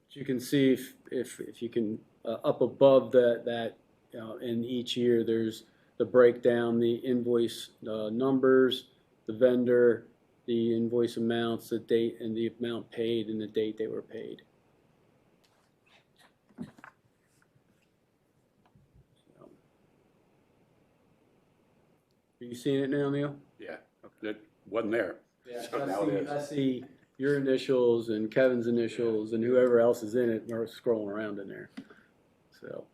But you can see if you can up above that in each year there's the breakdown, the invoice numbers, the vendor, the invoice amounts, the date, and the amount paid, and the date they were paid. So. Are you seeing it now, Neil? Yeah. It wasn't there. Yeah, So now it is. I see your initials and Kevin's initials and whoever else is in it are scrolling around in there. So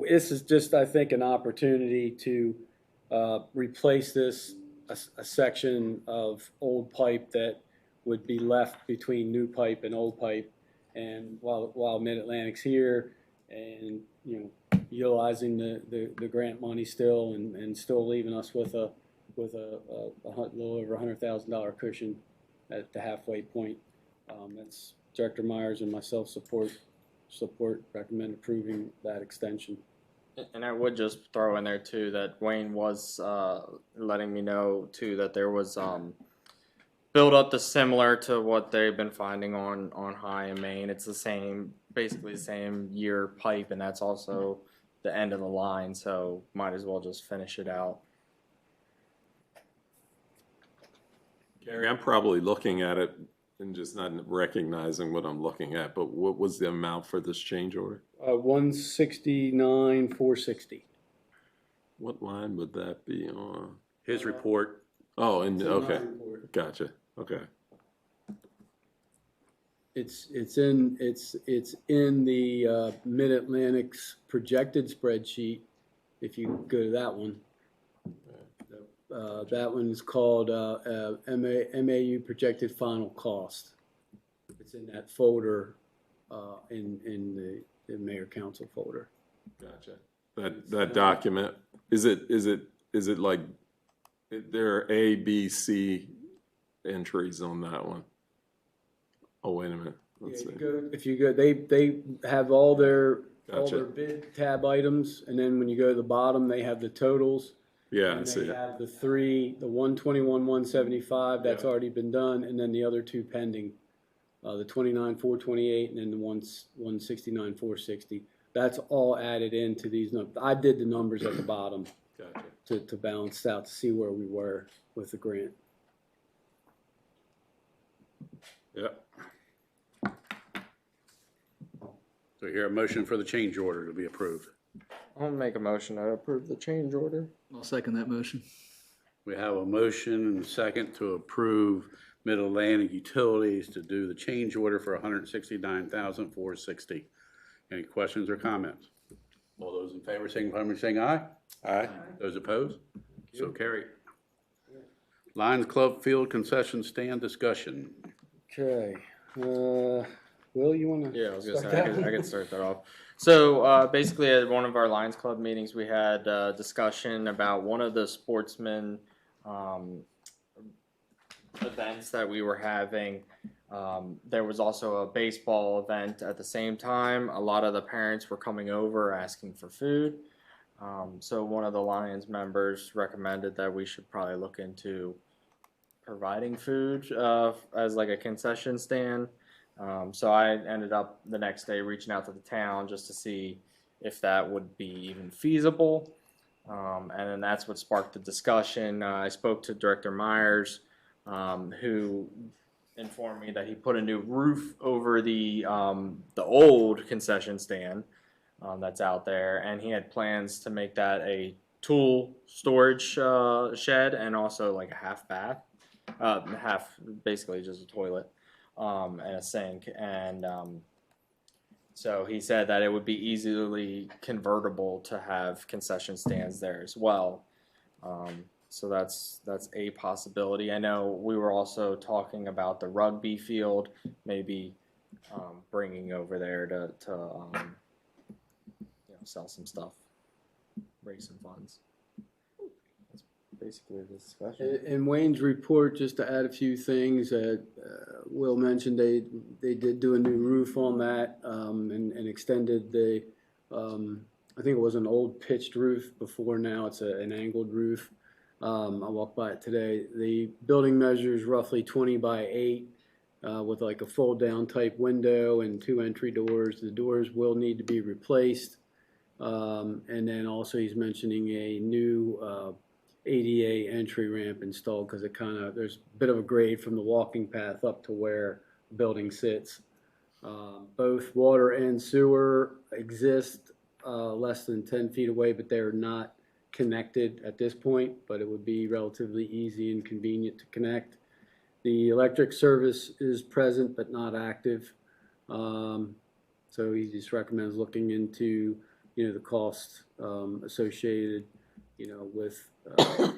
this is just, I think, an opportunity to replace this, a section of old pipe that would be left between new pipe and old pipe. And while Mid-Atlantic's here and, utilizing the grant money still and still leaving us with a little over $100,000 cushion at the halfway point. That's Director Myers and myself recommend approving that extension. And I would just throw in there too that Wayne was letting me know too that there was build up to similar to what they've been finding on High and Main. It's basically the same year pipe, and that's also the end of the line. So might as well just finish it out. Gary, I'm probably looking at it and just not recognizing what I'm looking at, but what was the amount for this change order? 169,460. What line would that be on? His report. Oh, and It's in my okay, report. gotcha, okay. It's in the Mid-Atlantic's projected spreadsheet, if you go to that one. That one is called MAU projected final cost. It's in that folder, in the mayor council folder. Gotcha. That document, is it like, there are A, B, C entries on that one? Oh, wait a minute. Let's see. If you go, they have all their Gotcha. bid tab items, and then when you go to the bottom, they have the totals. Yeah, I And see they it. have the 121, 175, that's Yeah. already been done, and then the other two pending. The 29, 428, and then the 169, 460. That's all added into these numbers. I did the numbers at the bottom Gotcha. to balance out, to see where we were with the grant. Yep. So here, a motion for the change order to be approved. I'll make a motion to approve the change order. I'll second that motion. We have a motion and a second to approve Mid-Atlantic Utilities to do the change order for $169,460. Any questions or comments? All those in favor, signify by saying aye. Aye. Those opposed? So carried. Lions Club Field Concession Stand discussion. Okay. Will, you want to? Yeah, I was gonna say, I could start that off. So basically, at one of our Lions Club meetings, we had a discussion about one of the sportsmen events that we were having. There was also a baseball event at the same time. A lot of the parents were coming over asking for food. So one of the Lions members recommended that we should probably look into providing food as like a concession stand. So I ended up the next day reaching out to the town just to see if that would be even feasible. And then that's what sparked the discussion. I spoke to Director Myers, who informed me that he put a new roof over the old concession stand that's out there, and he had plans to make that a tool storage shed and also like a half bath, basically just a toilet. And a sink, and so he said that it would be easily convertible to have concession stands there as well. So that's a possibility. I know we were also talking about the rugby field, maybe bringing over there to sell some stuff, raise some funds. That's basically the discussion. In Wayne's report, just to add a few things, Will mentioned they did do a new roof on that and extended the, I think it was an old pitched roof before, now it's an angled roof. I walked by it today. The building measures roughly 20 by 8 with like a fold down type window and 2 entry doors. The doors will need to be replaced. And then also he's mentioning a new ADA entry ramp installed, because there's a bit of a grade from the walking path up to where the building sits. Both water and sewer exist less than 10 feet away, but they're not connected at this point, but it would be relatively easy and convenient to connect. The electric service is present but not active. So he just recommends looking into the cost associated with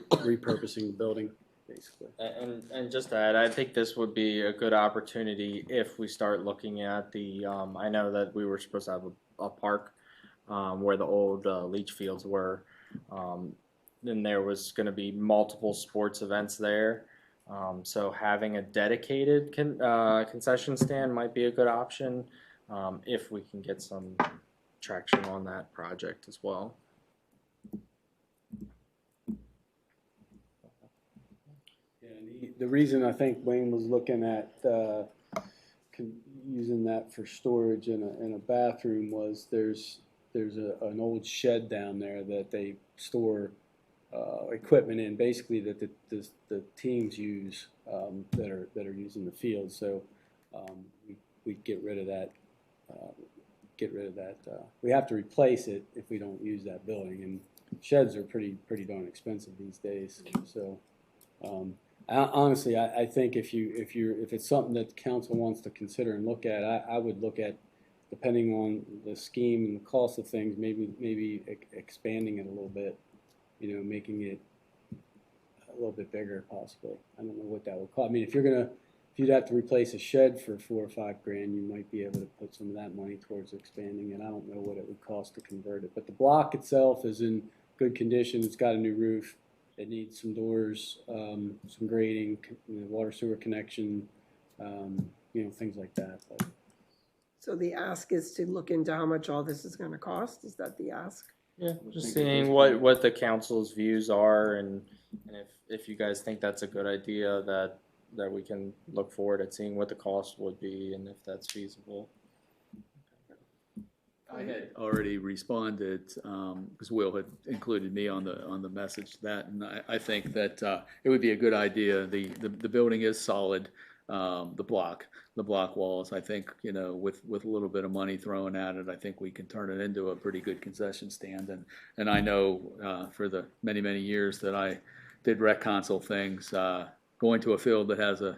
repurposing the building, basically. And just to add, I think this would be a good opportunity if we start looking at the, I know that we were supposed to have a park where the old leach fields were. Then there was going to be multiple sports events there. So having a dedicated concession stand might be a good option if we can get some traction on that project as well. The reason I think Wayne was looking at using that for storage in a bathroom was there's an old shed down there that they store equipment in, basically that the teams use that are using the field. So we get rid of that. We have to replace it if we don't use that building, and sheds are pretty darn expensive these days. So Honestly, I think if it's something that the council wants to consider and look at, I would look at, depending on the scheme and the cost of things, maybe expanding it a little bit, making it a little bit bigger possibly. I don't know what that would cost. I mean, if you'd have to replace a shed for $4 or $5 grand, you might be able to put some of that money towards expanding it. I don't know what it would cost to convert it, but the block itself is in good condition. It's got a new roof. It needs some doors, some grading, water sewer connection, things like that. But. So the ask is to look into how much all this is gonna cost? Is that the ask? Yeah, just seeing what the council's views are, and if you guys think that's a good idea, that we can look forward at seeing what the cost would be and if that's feasible. I had already responded, because Will had included me on the message to that, and I think that it would be a good idea. The building is solid, the block walls. I think, with a little bit of money thrown at it, I think we can turn it into a pretty good concession stand. And I know for the many years that I did rec console things, going to a field that has a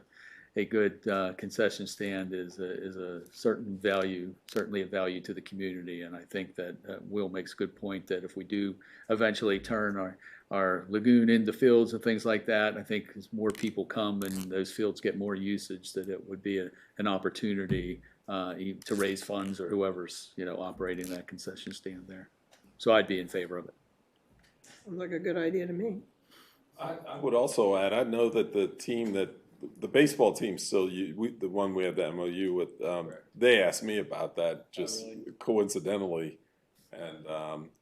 good concession stand is a certainly a value to the community. And I think that Will makes a good point that if we do eventually turn our lagoon into fields and things like that, I think as more people come and those fields get more usage, that it would be an opportunity to raise funds, or whoever's operating that concession stand there. So I'd be in favor of it. Sounds like a good idea to me. I would also add, I know that the baseball team still, the one we have the MOU with, they asked me about that just coincidentally, and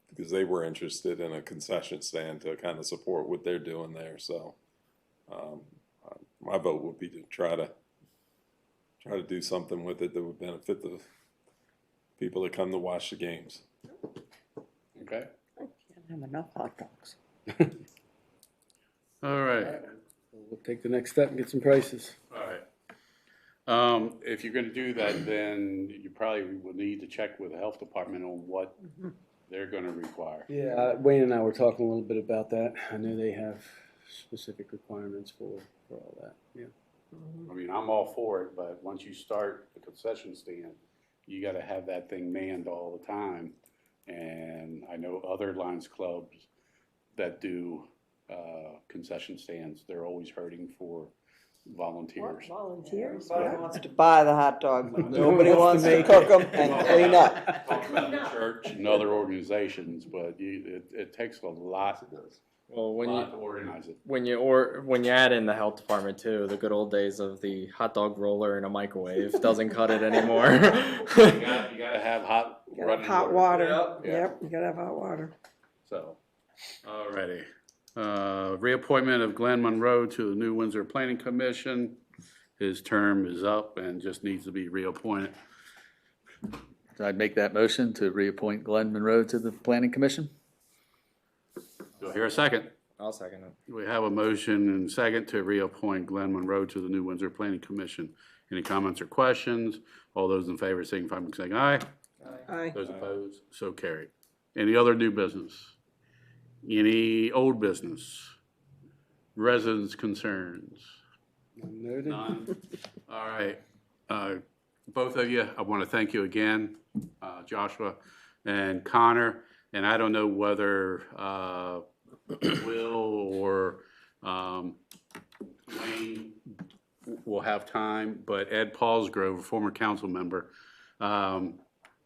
because they were interested in a concession stand to kind of support what they're doing there. So my vote would be to try to do something with it that would benefit the people that come to watch the games. Okay. I can't have enough hot dogs. All right. We'll take the next step and get some prices. All right. If you're going to do that, then you probably will need to check with the health department on what they're going to require. Yeah, Wayne and I were talking a little bit about that. I know they have specific requirements for all that. Yeah. I mean, I'm all for it, but once you start the concession stand, you got to have that thing manned all the time. And I know other Lions clubs that do concession stands, they're always hurting for volunteers. Volunteers? Nobody wants to buy the hot dog. Nobody wants to cook them and clean up. Talk about the church and other organizations, but it takes a lot. Well, when to organize it. when you add in the health department too, the good old days of the hot dog roller in a microwave doesn't cut it anymore. you gotta have hot running Hot water. Yeah. Yep, you gotta have hot water. So, alrighty. Reappointment of Glenn Monroe to the New Windsor Planning Commission. His term is up and just needs to be reappointed. So I'd make that motion to reappoint Glenn Monroe to the Planning Commission. Do I hear a second? I'll second it. We have a motion and second to reappoint Glenn Monroe to the New Windsor Planning Commission. Any comments or questions? All those in favor signify by saying aye. Aye. Those opposed, so carried. Any other new business? Any old business? Residents' concerns? Noted. None? All right. Both of you, I want to thank you again, Joshua and Connor. And I don't know whether Will or Wayne will have time, but Ed Paulsgrove, a former council member,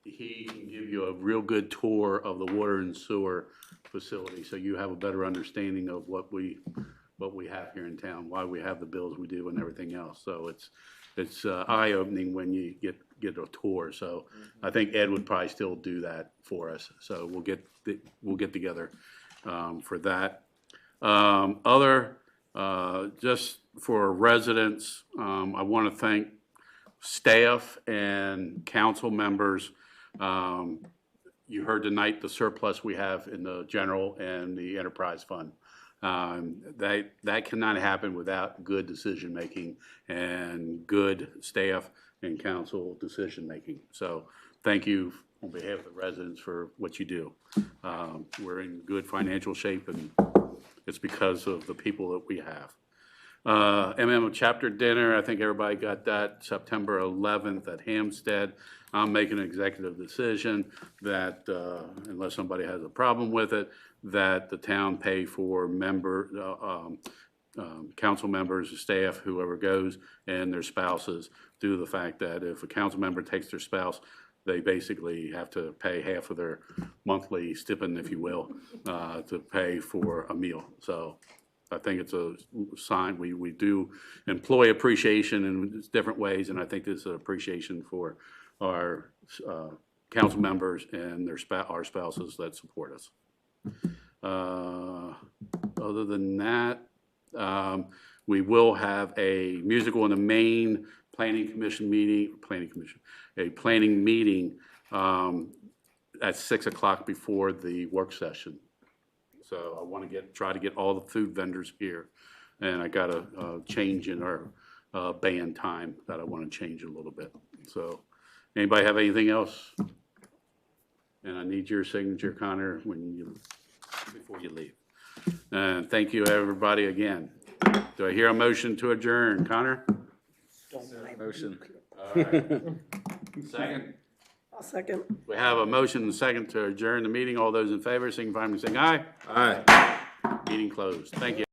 he can give you a real good tour of the water and sewer facility, so you have a better understanding of what we have here in town, why we have the bills we do, and everything else. So it's eye-opening when you get a tour. So I think Ed would probably still do that for us. So we'll get together for that. Just for residents, I want to thank staff and council members. You heard tonight the surplus we have in the general and the enterprise fund. That cannot happen without good decision making and good staff and council decision making. So thank you on behalf of the residents for what you do. We're in good financial shape, and it's because of the people that we have. chapter dinner, I think everybody got that, September 11th at Hampstead. I'm making an executive decision that, unless somebody has a problem with it, that the town pay for council members, staff, whoever goes, and their spouses, due to the fact that if a council member takes their spouse, they basically have to pay half of their monthly stipend, if you will, to pay for a meal. So I think it's a sign. We do employ appreciation in different ways, and I think this is an appreciation for our council members and our spouses that support us. Other than that, we will have a musical in the main planning meeting at 6 o'clock before the work session. So I want to try to get all the food vendors here, and I got a change in our band time that I want to change a little bit. So, anybody have anything else? And I need your signature, Connor, before you leave. And thank you, everybody, again. Do I hear a motion to adjourn, Connor? Motion. All right. Second. I'll second. We have a motion and a second to adjourn the meeting. All those in favor, signify by saying aye. Aye. Meeting closed. Thank you.